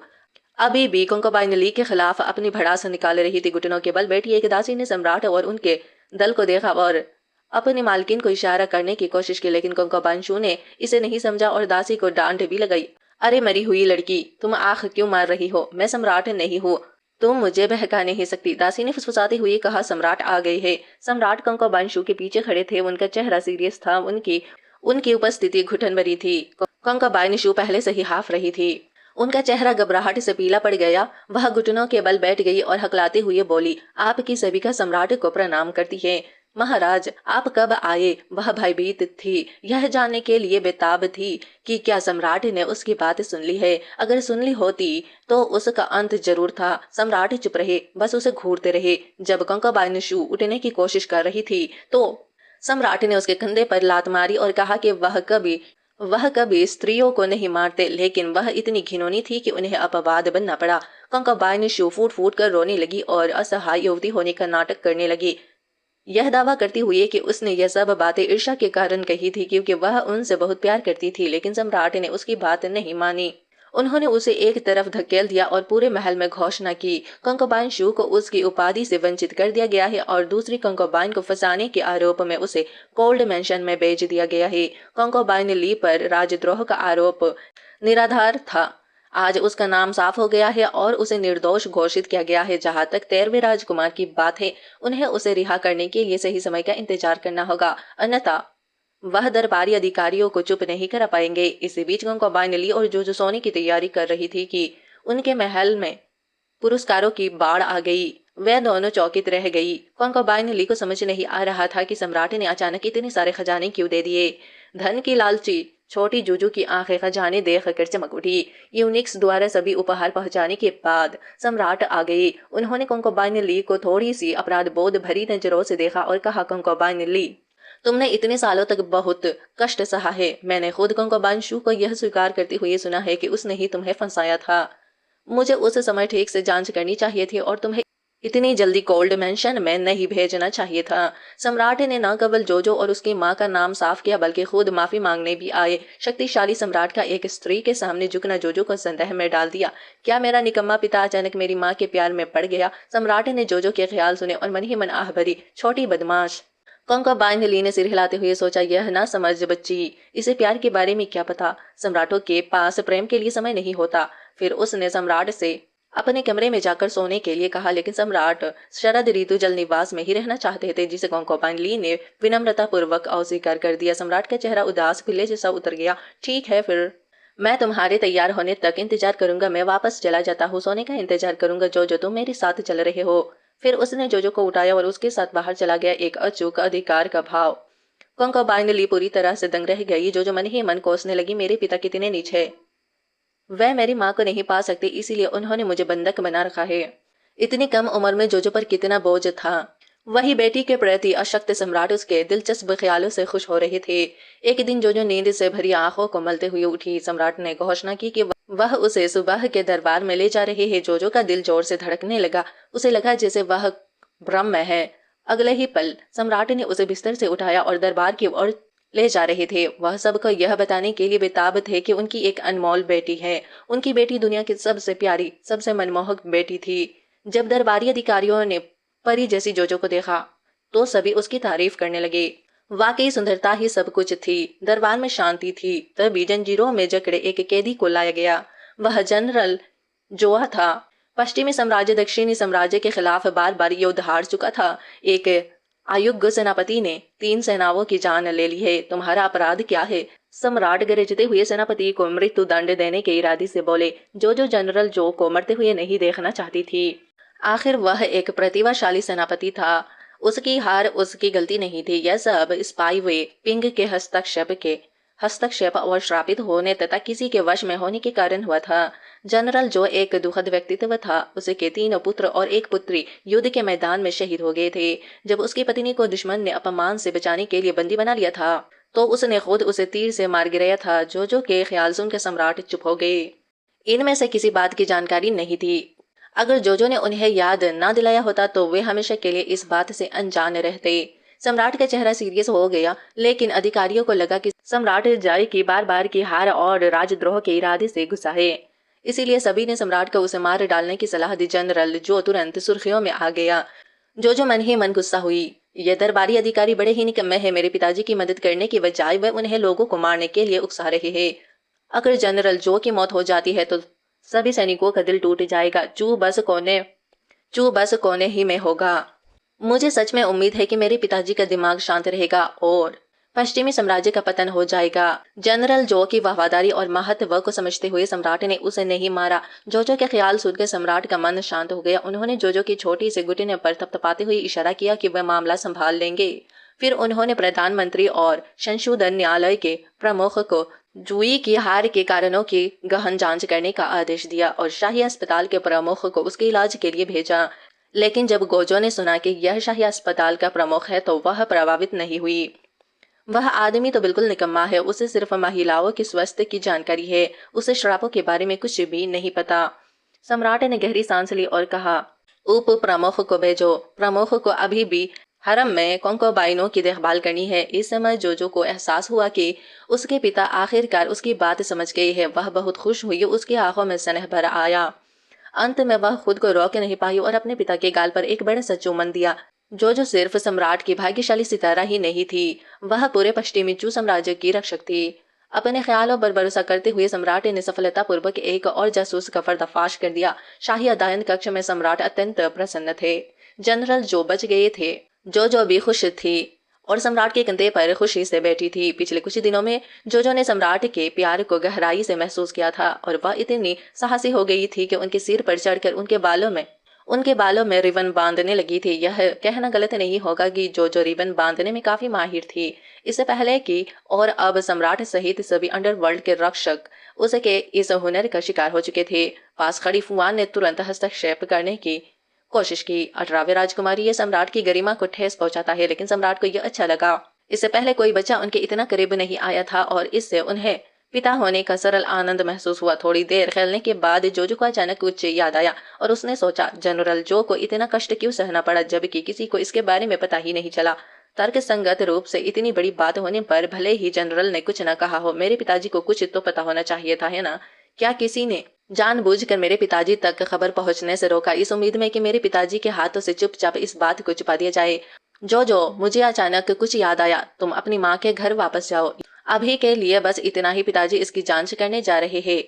अभी भी कंकोबाइन ली के खिलाफ अपनी भड़ास निकाल रही थी। घुटनों के बल बैठी एक दासी ने सम्राट और उनके दल को देखा और अपनी मालकिन को इशारा करने की कोशिश की, लेकिन कंकोबाइन शू ने इसे नहीं समझा और दासी को डांट भी लगाई। अरे मरी हुई लड़की, तुम आंख क्यों मार रही हो? मैं सम्राट नहीं हूँ, तुम मुझे बहका नहीं सकती, दासी ने फुसफुसाते हुए कहा। सम्राट आ गए हैं। सम्राट कंकोबाइन शू के पीछे खड़े थे। उनका चेहरा सीरियस था। उनकी उनकी उपस्थिति घुटन भरी थी। कंकोबाइन शू पहले से ही हाफ रही थी। उनका चेहरा घबराहट से पीला पड़ गया। वह घुटनों के बल बैठ गई और हकलाते हुए बोली, आपकी सभी सम्राट को प्रणाम करती है। महाराज, आप कब आए? वह भयभीत थी, यह जानने के लिए बेताब थी कि क्या सम्राट ने उसकी बात सुन ली है। अगर सुन ली होती तो उसका अंत जरूर था। सम्राट चुप रहे, बस उसे घूरते रहे। जब कंकोबाइन शू उठने की कोशिश कर रही थी तो सम्राट ने उसके कंधे पर लात मारी और कहा कि वह कभी स्त्रियों को नहीं मारते, लेकिन वह इतनी घिनौनी थी कि उन्हें अपवाद बनना पड़ा। कंकोबाइन शू फूट फूट कर रोने लगी और असहाय युवती होने का नाटक करने लगी, यह दावा करती हुई कि उसने यह सब बातें ईर्ष्या के कारण कही थी, क्योंकि वह उनसे बहुत प्यार करती थी। लेकिन सम्राट ने उसकी बात नहीं मानी। उन्होंने उसे एक तरफ धकेल दिया और पूरे महल में घोषणा की, कंकोबाइन शू को उसकी उपाधि से वंचित कर दिया गया है और दूसरी कंकोबाइन को फंसाने के आरोप में उसे कोल्ड मेंशन में भेज दिया गया है। कंकोबाइन ली पर राजद्रोह का आरोप निराधार था। आज उसका नाम साफ हो गया है और उसे निर्दोष घोषित किया गया है। जहां तक 13वें राजकुमार की बात है, उन्हें उसे रिहा करने के लिए सही समय का इंतजार करना होगा, अन्यथा वह दरबारी अधिकारियों को चुप नहीं कर पाएंगे। इसी बीच कंकोबाइन ली और जोजो सोने की तैयारी कर रही थी कि उनके महल में पुरस्कारों की बाढ़ आ गई। वे दोनों चौकित रह गई। कंकोबाइन ली को समझ नहीं आ रहा था कि सम्राट ने अचानक इतने सारे खजाने क्यों दे दिए। धन की लालची छोटी जूजू की आंखें खजाने देख कर चमक उठी। यूनिक्स द्वारा सभी उपहार पहुंचाने के बाद सम्राट आ गए। उन्होंने कंकोबाइन ली को थोड़ी सी अपराध बोध भरी नजरों से देखा और कहा, कंकोबाइन ली, तुमने इतने सालों तक बहुत कष्ट सहा है। मैंने खुद कंकोबाइन शू को यह स्वीकार करते हुए सुना है कि उसने ही तुम्हें फंसाया था। मुझे उस समय ठीक से जांच करनी चाहिए थी और तुम्हें इतनी जल्दी कोल्ड मेंशन में नहीं भेजना चाहिए था। सम्राट ने न केवल जोजो और उसकी माँ का नाम साफ किया, बल्कि खुद माफी मांगने भी आए। शक्तिशाली सम्राट का एक स्त्री के सामने झुकना जोजो को संदेह में डाल दिया। क्या मेरा निकम्मा पिता अचानक मेरी माँ के प्यार में पड़ गया? सम्राट ने जोजो के ख्याल सुने और मन ही मन आह भरी, छोटी बदमाश। कंकोबाइन ली ने सिर हिलाते हुए सोचा, यह ना समझ बच्ची, इसे प्यार के बारे में क्या पता। सम्राटों के पास प्रेम के लिए समय नहीं होता। फिर उसने सम्राट से अपने कमरे में जाकर सोने के लिए कहा, लेकिन सम्राट शरद ऋतु जल निवास में ही रहना चाहते थे, जिसे कंकोबाइन ली ने विनम्रता पूर्वक अस्वीकार कर दिया। सम्राट का चेहरा उदास पिल्ले जैसा उतर गया। ठीक है, फिर मैं तुम्हारे तैयार होने तक इंतजार करूंगा। मैं वापस चला जाता हूँ, सोने का इंतजार करूंगा। जो तुम मेरे साथ चल रहे हो। फिर उसने जोजो को उठाया और उसके साथ बाहर चला गया, एक अचूक अधिकार का भाव कंकोबाइन ली पूरी तरह से दंग रह गई। जो मन ही मन कोसने लगी, मेरे पिता कितने नीच है। वह मेरी माँ को नहीं पा सकते, इसीलिए उन्होंने मुझे बंधक बना रखा है। इतनी कम उम्र में जोजो पर कितना बोझ था। वही बेटी के प्रति अशक्त सम्राट उसके दिलचस्प ख्यालों से खुश हो रहे थे। एक दिन जोजो नींद से भरी आंखों को मलते हुए उठी। सम्राट ने घोषणा की कि वह उसे सुबह के दरबार में ले जा रहे हैं। जोजो का दिल जोर से धड़कने लगा। उसे लगा जैसे वह भ्रम में है। अगले ही पल सम्राट ने उसे बिस्तर से उठाया और दरबार की ओर ले जा रहे थे। वह सबको यह बताने के लिए बेताब थे कि उनकी एक अनमोल बेटी है। उनकी बेटी दुनिया की सबसे प्यारी, सबसे मनमोहक बेटी थी। जब दरबारी अधिकारियों ने परी जैसी जोजो को देखा तो सभी उसकी तारीफ करने लगे। वाकई सुंदरता ही सब कुछ थी। दरबार में शांति थी। तभी जंजीरों में जकड़े एक कैदी को लाया गया। वह जनरल जोआ था। पश्चिमी साम्राज्य दक्षिणी साम्राज्य के खिलाफ बार बार युद्ध हार चुका था। एक अयोग्य सेनापति ने 3 सेनाओं की जान ले ली है। तुम्हारा अपराध क्या है? सम्राट गरजते हुए सेनापति को मृत्यु दंड देने के इरादे से बोले। जो जनरल जो को मरते हुए नहीं देखना चाहती थी। आखिर वह एक प्रतिभाशाली सेनापति था। उसकी हार उसकी गलती नहीं थी। यह सब स्पाई वे पिंग के हस्तक्षेप और श्रापित होने तथा किसी के वश में होने के कारण हुआ था। जनरल जो एक दुखद व्यक्तित्व था। उसके 3 पुत्र और 1 पुत्री युद्ध के मैदान में शहीद हो गए थे। जब उसकी पत्नी को दुश्मन ने अपमान से बचाने के लिए बंदी बना लिया था तो उसने खुद उसे तीर से मार गिराया था। जो के ख्याल सुनकर सम्राट चुप हो गए। इनमें से किसी बात की जानकारी नहीं थी। अगर जोजो ने उन्हें याद ना दिलाया होता तो वे हमेशा के लिए इस बात से अनजान रहते। सम्राट का चेहरा सीरियस हो गया, लेकिन अधिकारियों को लगा कि सम्राट जाय की बार की हार और राजद्रोह के इरादे से गुस्सा है। इसीलिए सभी ने सम्राट को उसे मार डालने की सलाह दी। जनरल जो तुरंत सुर्खियों में आ गया। जो मन ही मन गुस्सा हुई। ये दरबारी अधिकारी बड़े ही निकम्मे हैं। मेरे पिताजी की मदद करने की बजाय वह उन्हें लोगों को मारने के लिए उकसा रहे हैं। अगर जनरल जो की मौत हो जाती है तो सभी सैनिकों का दिल टूट जाएगा। चू बस कोने ही में होगा। मुझे सच में उम्मीद है कि मेरे पिताजी का दिमाग शांत रहेगा और पश्चिमी साम्राज्य का पतन हो जाएगा। जनरल जो की वफादारी और महत्व को समझते हुए सम्राट ने उसे नहीं मारा। जोजो के ख्याल सुनकर सम्राट का मन शांत हो गया। उन्होंने जोजो की छोटी से घुटने पर थपथपाते हुए इशारा किया कि वह मामला संभाल लेंगे। फिर उन्होंने प्रधानमंत्री और संशोधन न्यायालय के प्रमुख को जुई की हार के कारणों की गहन जांच करने का आदेश दिया और शाही अस्पताल के प्रमुख को उसके इलाज के लिए भेजा। लेकिन जब गोजो ने सुना कि यह शाही अस्पताल का प्रमुख है तो वह प्रभावित नहीं हुई। वह आदमी तो बिल्कुल निकम्मा है। उसे सिर्फ महिलाओं के स्वास्थ्य की जानकारी है। उसे श्रापों के बारे में कुछ भी नहीं पता। सम्राट ने गहरी सांस ली और कहा, उप प्रमुख को भेजो। प्रमुख को अभी भी हरम में कंकोबाइनों की देखभाल करनी है। इस समय जोजो को एहसास हुआ कि उसके पिता आखिरकार उसकी बात समझ गए हैं। वह बहुत खुश हुई। उसकी आंखों में स्नेह भर आया। अंत में वह खुद को रोक नहीं पाई और अपने पिता के गाल पर एक बड़ा सा चुम्बन दिया। जो सिर्फ सम्राट की भाग्यशाली सितारा ही नहीं थी, वह पूरे पश्चिमी चू साम्राज्य की रक्षक थी। अपने ख्यालों पर भरोसा करते हुए सम्राट ने सफलतापूर्वक एक और जासूस का पर्दाफाश कर दिया। शाही अदालत कक्ष में सम्राट अत्यंत प्रसन्न थे। जनरल जो बच गए थे। जो भी खुश थी और सम्राट के कंधे पर खुशी से बैठी थी। पिछले कुछ दिनों में जो ने सम्राट के प्यार को गहराई से महसूस किया था और वह इतनी साहसी हो गई थी कि उनके सिर पर चढ़कर उनके बालों में रिबन बांधने लगी थी। यह कहना गलत नहीं होगा कि जो रिबन बांधने में काफी माहिर थी। इससे पहले कि और अब सम्राट सहित सभी अंडरवर्ल्ड के रक्षक उसके इस हुनर का शिकार हो चुके थे। पास खड़ी फुआन ने तुरंत हस्तक्षेप करने की कोशिश की। 18वें राजकुमारी ये सम्राट की गरिमा को ठेस पहुंचाता है, लेकिन सम्राट को यह अच्छा लगा। इससे पहले कोई बच्चा उनके इतना करीब नहीं आया था और इससे उन्हें पिता होने का सरल आनंद महसूस हुआ। थोड़ी देर खेलने के बाद जोजो को अचानक कुछ याद आया और उसने सोचा, जनरल जो को इतना कष्ट क्यों सहना पड़ा जबकि किसी को इसके बारे में पता ही नहीं चला। तर्क संगत रूप से इतनी बड़ी बात होने पर भले ही जनरल ने कुछ न कहा हो, मेरे पिताजी को कुछ तो पता होना चाहिए था, है ना? क्या किसी ने जानबूझकर मेरे पिताजी तक खबर पहुंचने से रोका, इस उम्मीद में कि मेरे पिताजी के हाथों से चुपचाप इस बात को छुपा दिया जाए? जो मुझे अचानक कुछ याद आया। तुम अपनी माँ के घर वापस जाओ। अभी के लिए बस इतना ही। पिताजी इसकी जांच करने जा रहे हैं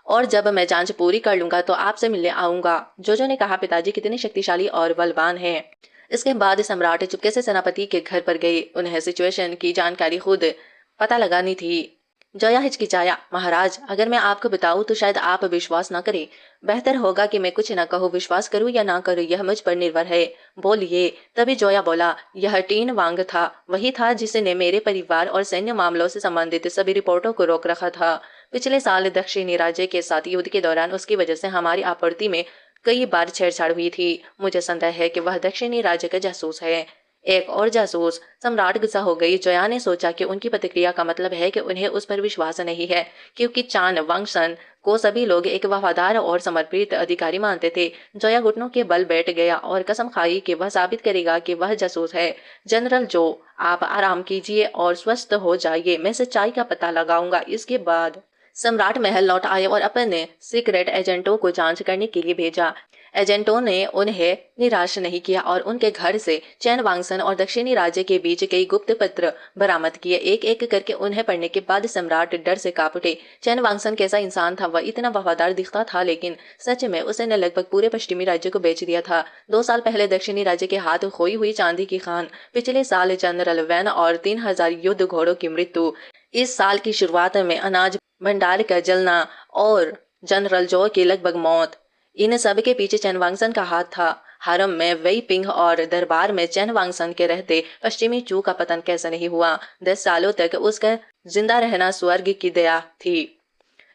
और जब मैं जांच पूरी कर लूंगा तो आपसे मिलने आऊंगा। जो ने कहा, पिताजी कितने शक्तिशाली और बलवान हैं। इसके बाद सम्राट चुपके से सेनापति के घर पर गए। उन्हें सिचुएशन की जानकारी खुद पता लगानी थी। जोया हिचकिचाया, महाराज अगर मैं आपको बताऊं तो शायद आप विश्वास न करें। बेहतर होगा कि मैं कुछ न कहूँ, विश्वास करूँ या ना करूँ यह मुझ पर निर्भर है। बोलिए। तभी जोया बोला। यह टीन वांग था, वही था जिसने मेरे परिवार और सैन्य मामलों से संबंधित सभी रिपोर्टों को रोक रखा था। पिछले साल दक्षिणी राज्य के साथ युद्ध के दौरान उसकी वजह से हमारी आपूर्ति में कई बार छेड़छाड़ हुई थी। मुझे संदेह है कि वह दक्षिणी राज्य का जासूस है। एक और जासूस। सम्राट गुस्सा हो गई। जोया ने सोचा कि उनकी प्रतिक्रिया का मतलब है कि उन्हें उस पर विश्वास नहीं है, क्योंकि चान वांगशन को सभी लोग एक वफादार और समर्पित अधिकारी मानते थे। जोया घुटनों के बल बैठ गया और कसम खाई कि वह साबित करेगा कि वह जासूस है। जनरल जो, आप आराम कीजिए और स्वस्थ हो जाइए, मैं सच्चाई का पता लगाऊंगा। इसके बाद सम्राट महल लौट आए और अपने सीक्रेट एजेंटों को जांच करने के लिए भेजा। एजेंटों ने उन्हें निराश नहीं किया और उनके घर से चैन वांगसन और दक्षिणी राज्य के बीच कई गुप्त पत्र बरामद किए। एक एक करके उन्हें पढ़ने के बाद सम्राट डर से कांप उठे। चैन वांगसन कैसा इंसान था? वह इतना वफादार दिखता था, लेकिन सच में उसने लगभग पूरे पश्चिमी राज्य को बेच दिया था। 2 साल पहले दक्षिणी राज्य के हाथ खोई हुई चांदी की खान, पिछले साल जनरल वैन और 3000 युद्ध घोड़ों की मृत्यु, इस साल की शुरुआत में अनाज भंडार का जलना और जनरल जो की लगभग मौत, इन सब के पीछे चैन वांगसन का हाथ था। हरम में वेई पिंग और दरबार में चैन वांगसन के रहते पश्चिमी चू का पतन कैसे नहीं हुआ? 10 सालों तक उसका जिंदा रहना स्वर्ग की दया थी।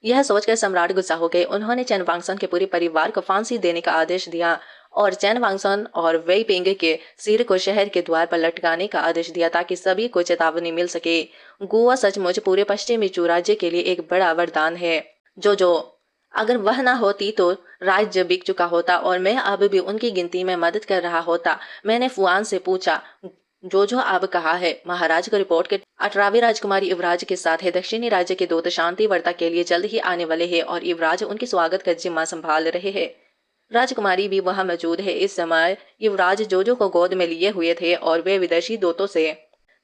यह सोचकर सम्राट गुस्सा हो गए। उन्होंने चैन वांगसन के पूरे परिवार को फांसी देने का आदेश दिया और चैन वांगसन और वेई पिंग के सिर को शहर के द्वार पर लटकाने का आदेश दिया, ताकि सभी को चेतावनी मिल सके। गुआ सचमुच पूरे पश्चिमी चू राज्य के लिए एक बड़ा वरदान है। जो अगर वह ना होती तो राज्य बिक चुका होता और मैं अब भी उनकी गिनती में मदद कर रहा होता। मैंने फुआन से पूछा, जो अब कहा है? महाराज को रिपोर्ट के 18वीं राजकुमारी युवराज के साथ है। दक्षिणी राज्य के दूत शांति वार्ता के लिए जल्द ही आने वाले हैं और युवराज उनके स्वागत का जिम्मा संभाल रहे हैं। राजकुमारी भी वहां मौजूद है। इस समय युवराज जोजो को गोद में लिए हुए थे और वे विदेशी दूतों से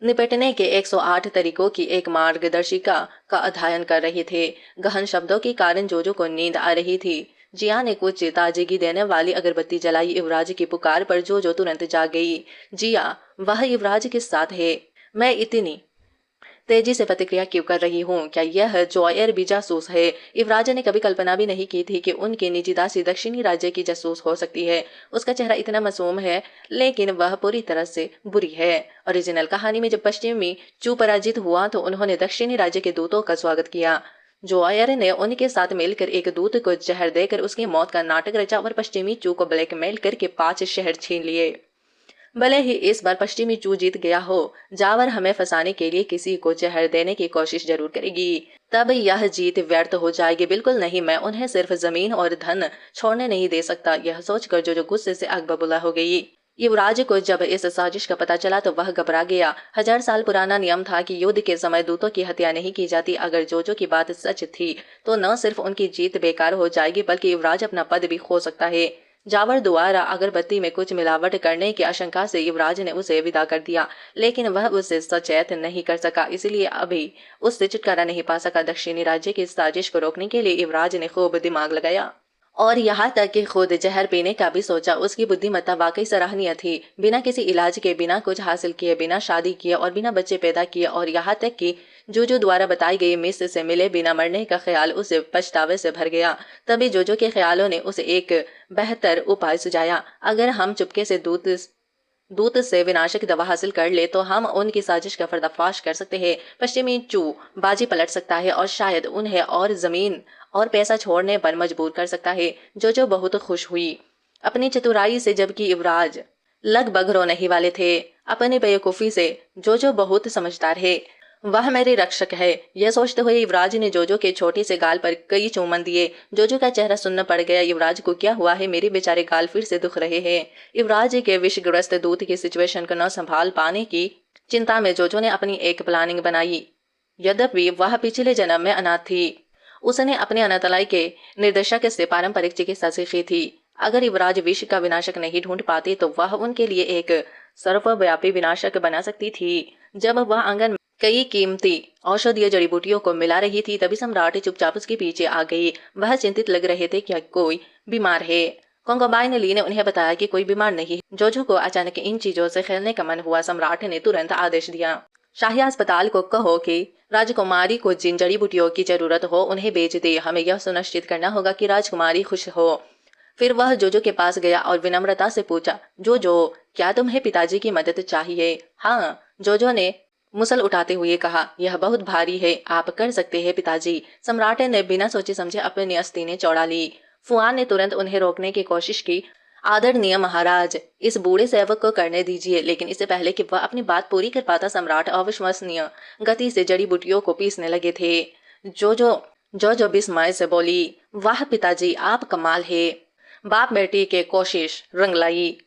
निपटने के 108 तरीकों की एक मार्गदर्शिका का अध्ययन कर रहे थे। गहन शब्दों के कारण जोजो को नींद आ रही थी। जिया ने कुछ ताजगी देने वाली अगरबत्ती जलाई। युवराज की पुकार पर जोजो तुरंत जाग गई। जिया, वह युवराज के साथ है। मैं इतनी तेजी से प्रतिक्रिया क्यों कर रही हूँ? क्या यह जोयर भी जासूस है? युवराज ने कभी कल्पना भी नहीं की थी कि उनकी निजी दासी दक्षिणी राज्य की जासूस हो सकती है। उसका चेहरा इतना मासूम है, लेकिन वह पूरी तरह से बुरी है। ओरिजिनल कहानी में जब पश्चिमी चू पराजित हुआ तो उन्होंने दक्षिणी राज्य के दूतों का स्वागत किया। जोयर ने उनके साथ मिलकर एक दूत को जहर देकर उसकी मौत का नाटक रचा और पश्चिमी चू को ब्लैकमेल करके 5 शहर छीन लिए। भले ही इस बार पश्चिमी चू जीत गया हो, जावर हमें फंसाने के लिए किसी को जहर देने की कोशिश जरूर करेगी। तब यह जीत व्यर्थ हो जाएगी। बिल्कुल नहीं, मैं उन्हें सिर्फ जमीन और धन छोड़ने नहीं दे सकता। यह सोचकर जो गुस्से से आग बबूला हो गई। युवराज को जब इस साजिश का पता चला तो वह घबरा गया। 1000 साल पुराना नियम था कि युद्ध के समय दूतों की हत्या नहीं की जाती। अगर जोजो की बात सच थी तो न सिर्फ उनकी जीत बेकार हो जाएगी, बल्कि युवराज अपना पद भी खो सकता है। जावर द्वारा अगरबत्ती में कुछ मिलावट करने की आशंका से युवराज ने उसे विदा कर दिया, लेकिन वह उसे सचेत नहीं कर सका, इसलिए अभी उससे छुटकारा नहीं पा सका। दक्षिणी राज्य की साजिश को रोकने के लिए युवराज ने खूब दिमाग लगाया और यहाँ तक कि खुद जहर पीने का भी सोचा। उसकी बुद्धिमत्ता वाकई सराहनीय थी। बिना किसी इलाज के, बिना कुछ हासिल किए, बिना शादी किए और बिना बच्चे पैदा किए, और यहाँ तक कि जोजो द्वारा बताई गई मिस से मिले बिना मरने का ख्याल उसे पछतावे से भर गया। तभी जोजो के ख्यालों ने उसे एक बेहतर उपाय सुझाया। अगर हम चुपके से दूत से विनाशक दवा हासिल कर ले तो हम उनकी साजिश का पर्दाफाश कर सकते हैं। पश्चिमी चू बाजी पलट सकता है और शायद उन्हें और जमीन और पैसा छोड़ने पर मजबूर कर सकता है। जो बहुत खुश हुई अपनी चतुराई से, जबकि युवराज लगभग रोने ही वाले थे अपनी बेवकूफी से। जो बहुत समझदार है, वह मेरे रक्षक है। यह सोचते हुए युवराज ने जोजो के छोटे से गाल पर कई चुम्बन दिए। जोजो का चेहरा सुन्न पड़ गया। युवराज को क्या हुआ है? मेरे बेचारे गाल फिर से दुख रहे हैं। युवराज के विषग्रस्त दूत की सिचुएशन को न संभाल पाने की चिंता में जोजो ने अपनी एक प्लानिंग बनाई। यद्यपि वह पिछले जन्म में अनाथ थी, उसने अपने अनाथालय के निर्देशक से पारंपरिक चिकित्सा सीखी थी। अगर युवराज विष का विनाशक नहीं ढूंढ पाते तो वह उनके लिए एक सर्वव्यापी विनाशक बना सकती थी। जब वह आंगन में कई कीमती औषधीय जड़ी बूटियों को मिला रही थी, तभी सम्राट चुपचाप उसके पीछे आ गई। वह चिंतित लग रहे थे कि कोई बीमार है। कोंगोबाइन ली ने उन्हें बताया कि कोई बीमार नहीं। जोजो को अचानक इन चीजों से खेलने का मन हुआ। सम्राट ने तुरंत आदेश दिया, शाही अस्पताल को कहो कि राजकुमारी को जिन जड़ी बूटियों की जरूरत हो उन्हें बेच दे। हमें यह सुनिश्चित करना होगा कि राजकुमारी खुश हो। फिर वह जोजो के पास गया और विनम्रता से पूछा, जोजो, क्या तुम्हें पिताजी की मदद चाहिए? हाँ, जोजो ने मुसल उठाते हुए कहा, यह बहुत भारी है, आप कर सकते हैं पिताजी। सम्राट ने बिना सोचे समझे अपनी अस्तीनें चौड़ा ली। फुआन ने तुरंत उन्हें रोकने की कोशिश की। आदरणीय महाराज, इस बूढ़े सेवक को करने दीजिए। लेकिन इससे पहले कि वह अपनी बात पूरी कर पाता, सम्राट अविश्वसनीय गति से जड़ी बूटियों को पीसने लगे थे। जो जो जो जो विस्मय से बोली, वाह पिताजी, आप कमाल है। बाप बेटी के कोशिश रंग लाई।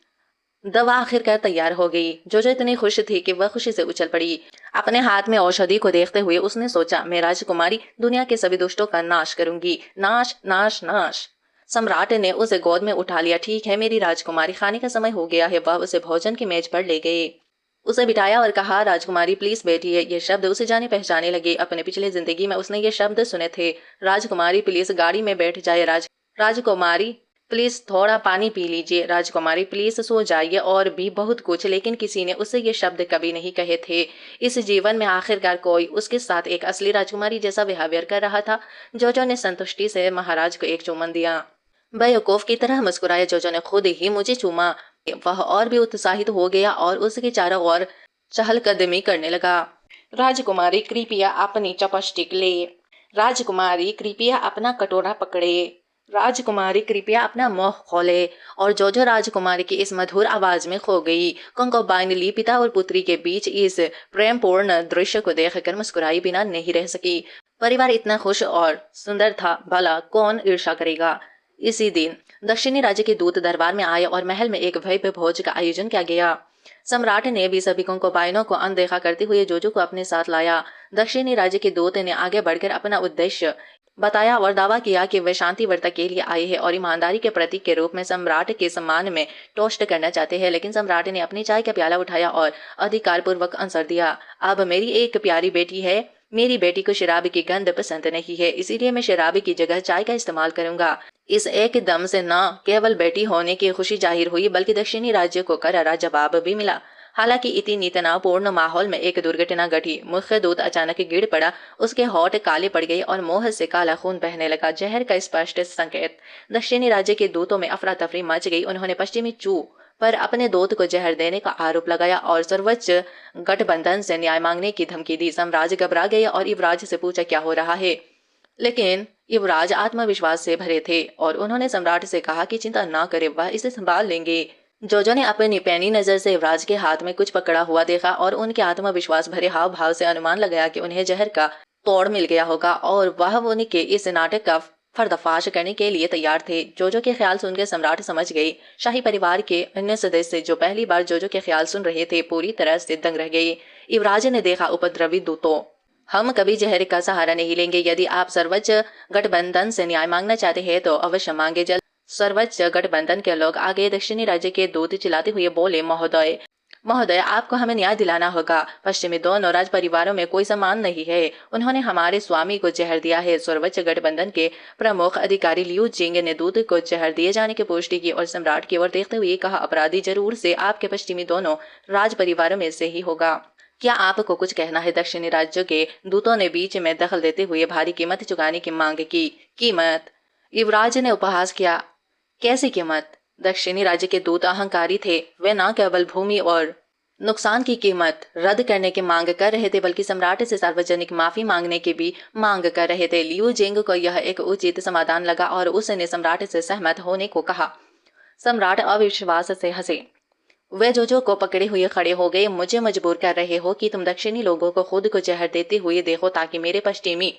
दवा आखिरकार तैयार हो गई। जो इतनी खुश थी कि वह खुशी से उछल पड़ी। अपने हाथ में औषधि को देखते हुए उसने सोचा, मैं राजकुमारी दुनिया के सभी दुष्टों का नाश करूंगी। नाश नाश नाश। सम्राट ने उसे गोद में उठा लिया। ठीक है मेरी राजकुमारी, खाने का समय हो गया है। वह उसे भोजन की मेज पर ले गए, उसे बिठाया और कहा, राजकुमारी प्लीज बैठिए। ये शब्द उसे जाने पहचाने लगे। अपने पिछले जिंदगी में उसने ये शब्द सुने थे। राजकुमारी प्लीज गाड़ी में बैठ जाए। राजकुमारी प्लीज थोड़ा पानी पी लीजिए। राजकुमारी प्लीज सो जाइए। और भी बहुत कुछ, लेकिन किसी ने उससे ये शब्द कभी नहीं कहे थे। इस जीवन में आखिरकार कोई उसके साथ एक असली राजकुमारी जैसा व्यवहार कर रहा था। जोजो ने संतुष्टि से महाराज को एक चुम्बन दिया। बेवकूफ की तरह मुस्कुराया। जोजो ने खुद ही मुझे चूमा। वह और भी उत्साहित हो गया और उसके चारों ओर चहलकदमी करने लगा। राजकुमारी कृपया अपनी चपस्टिक ले। राजकुमारी कृपया अपना कटोरा पकड़े। राजकुमारी कृपया अपना मुंह खोले। और जोजो राजकुमारी की इस मधुर आवाज में खो गई। कंकोबाइन ली पिता और पुत्री के बीच इस प्रेमपूर्ण दृश्य को देखकर मुस्कुराई बिना नहीं रह सकी। परिवार इतना खुश और सुंदर था, भला कौन ईर्ष्या करेगा। इसी दिन दक्षिणी राज्य के दूत दरबार में आए और महल में एक भव्य भोज का आयोजन किया गया। सम्राट ने भी सभी कंकोबाइनों को अनदेखा करते हुए जोजो को अपने साथ लाया। दक्षिणी राज्य के दूत ने आगे बढ़कर अपना उद्देश्य बताया और दावा किया कि वे शांति वार्ता के लिए आए हैं और ईमानदारी के प्रतीक के रूप में सम्राट के सम्मान में टोस्ट करना चाहते हैं। लेकिन सम्राट ने अपनी चाय का प्याला उठाया और अधिकारपूर्वक आंसर दिया, अब मेरी एक प्यारी बेटी है। मेरी बेटी को शराब की गंध पसंद नहीं है, इसीलिए मैं शराब की जगह चाय का इस्तेमाल करूंगा। इस एकदम से न केवल बेटी होने की खुशी जाहिर हुई, बल्कि दक्षिणी राज्य को करारा जवाब भी मिला। हालांकि इतनी तनावपूर्ण माहौल में एक दुर्घटना घटी। मुख्य दूत अचानक गिर पड़ा। उसके होठ काले पड़ गए और मुंह से काला खून बहने लगा, जहर का स्पष्ट संकेत। दक्षिणी राज्य के दूतों में अफरा तफरी मच गई। उन्होंने पश्चिमी चू पर अपने दूत को जहर देने का आरोप लगाया और सर्वोच्च गठबंधन से न्याय मांगने की धमकी दी। सम्राट घबरा गए और युवराज से पूछा, क्या हो रहा है? लेकिन युवराज आत्मविश्वास से भरे थे और उन्होंने सम्राट से कहा कि चिंता ना करे, वह इसे संभाल लेंगे। जोजो ने अपनी पैनी नजर से युवराज के हाथ में कुछ पकड़ा हुआ देखा और उनके आत्मविश्वास भरे हाव भाव से अनुमान लगाया कि उन्हें जहर का तोड़ मिल गया होगा और वह उनके इस नाटक का पर्दाफाश करने के लिए तैयार थे। जोजो के ख्याल सुनकर सम्राट समझ गए। शाही परिवार के अन्य सदस्य जो पहली बार जोजो के ख्याल सुन रहे थे पूरी तरह से दंग रह गए। युवराज ने देखा, उपद्रवी दूतों, हम कभी जहर का सहारा नहीं लेंगे। यदि आप सर्वोच्च गठबंधन से न्याय मांगना चाहते हैं तो अवश्य मांगे। जल्द सर्वोच्च गठबंधन के लोग आगे दक्षिणी राज्य के दूत चिल्लाते हुए बोले, महोदय महोदय, आपको हमें न्याय दिलाना होगा। पश्चिमी दोनों राज परिवारों में कोई सम्मान नहीं है। उन्होंने हमारे स्वामी को जहर दिया है। सर्वोच्च गठबंधन के प्रमुख अधिकारी लियू जिंग ने दूत को जहर दिए जाने की पुष्टि की और सम्राट की ओर देखते हुए कहा, अपराधी जरूर से आपके पश्चिमी दोनों राज परिवारों में से ही होगा। क्या आपको कुछ कहना है? दक्षिणी राज्यों के दूतों ने बीच में दखल देते हुए भारी कीमत चुकाने की मांग की। कीमत? युवराज ने उपहास किया। कैसी कीमत? दक्षिणी राज्य के दूत अहंकारी थे। वे न केवल भूमि और नुकसान की कीमत रद्द करने की मांग कर रहे थे, बल्कि सम्राट से सार्वजनिक माफी मांगने की भी मांग कर रहे थे। लियू जिंग को यह एक उचित समाधान लगा और उसने सम्राट से सहमत होने को कहा। सम्राट अविश्वास से हंसे। वे जोजो को पकड़े हुए खड़े हो गए। मुझे मजबूर कर रहे हो कि तुम दक्षिणी लोगों को खुद को जहर देते हुए देखो ताकि मेरे पश्चिमी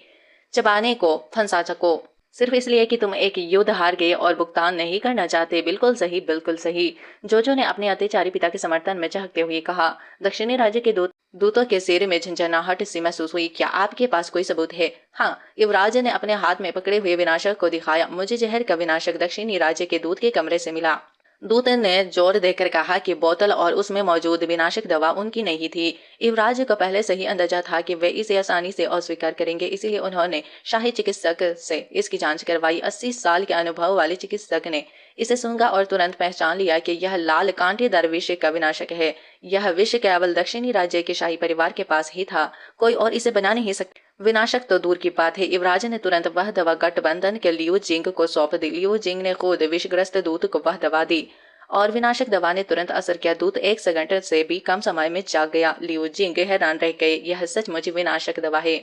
चबाने को फंसा सको, सिर्फ इसलिए कि तुम एक युद्ध हार गए और भुगतान नहीं करना चाहते। बिल्कुल सही, बिल्कुल सही। जोजो ने अपने अत्याचारी पिता के समर्थन में चहकते हुए कहा। दक्षिणी राज्य के दूतों के सिर में झंझनाहट सी महसूस हुई। क्या आपके पास कोई सबूत है? हाँ, युवराज ने अपने हाथ में पकड़े हुए विनाशक को दिखाया। मुझे जहर का विनाशक दक्षिणी राज्य के दूत के कमरे से मिला। दूत ने जोर देकर कहा कि बोतल और उसमें मौजूद विनाशक दवा उनकी नहीं थी। युवराज को पहले से ही अंदाजा था कि वे इसे आसानी से अस्वीकार करेंगे, इसीलिए उन्होंने शाही चिकित्सक से इसकी जांच करवाई। 80 साल के अनुभव वाले चिकित्सक ने इसे सूंघा और तुरंत पहचान लिया कि यह लाल कांटेदार विष का विनाशक है। यह विष केवल दक्षिणी राज्य के शाही परिवार के पास ही था, कोई और इसे बना नहीं सकता। विनाशक तो दूर की बात है, युवराज ने तुरंत वह दवा गठबंधन के लियू जिंग को सौंप दी। लियू जिंग ने खुद विषग्रस्त दूत को वह दवा दी और विनाशक दवा ने तुरंत असर किया। दूत 1 सेकंड से भी कम समय में जाग गया। लियू जिंग हैरान रह गए, यह सचमुच विनाशक दवा है।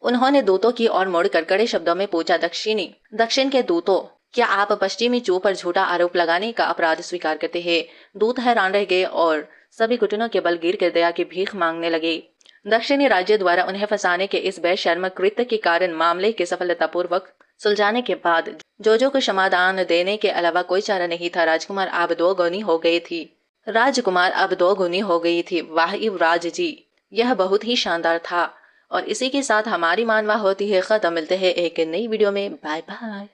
उन्होंने दूतों की ओर मुड़कर कड़े शब्दों में पूछा, दक्षिण के दूतों, क्या आप पश्चिमी चू पर झूठा आरोप लगाने का अपराध स्वीकार करते हैं? दूत हैरान रह गए और सभी घुटनों के बल गिर कर दया की भीख मांगने लगे। दक्षिणी राज्य द्वारा उन्हें फंसाने के इस बेशर्म कृत्य के कारण मामले के सफलतापूर्वक सुलझाने के बाद जोजो को समाधान देने के अलावा कोई चारा नहीं था। राजकुमार अब 2 गुनी हो गई थी। वाह युवराज जी, यह बहुत ही शानदार था। और इसी के साथ हमारी मानवा होती है खत्म। मिलते हैं एक नई वीडियो में। Bye bye.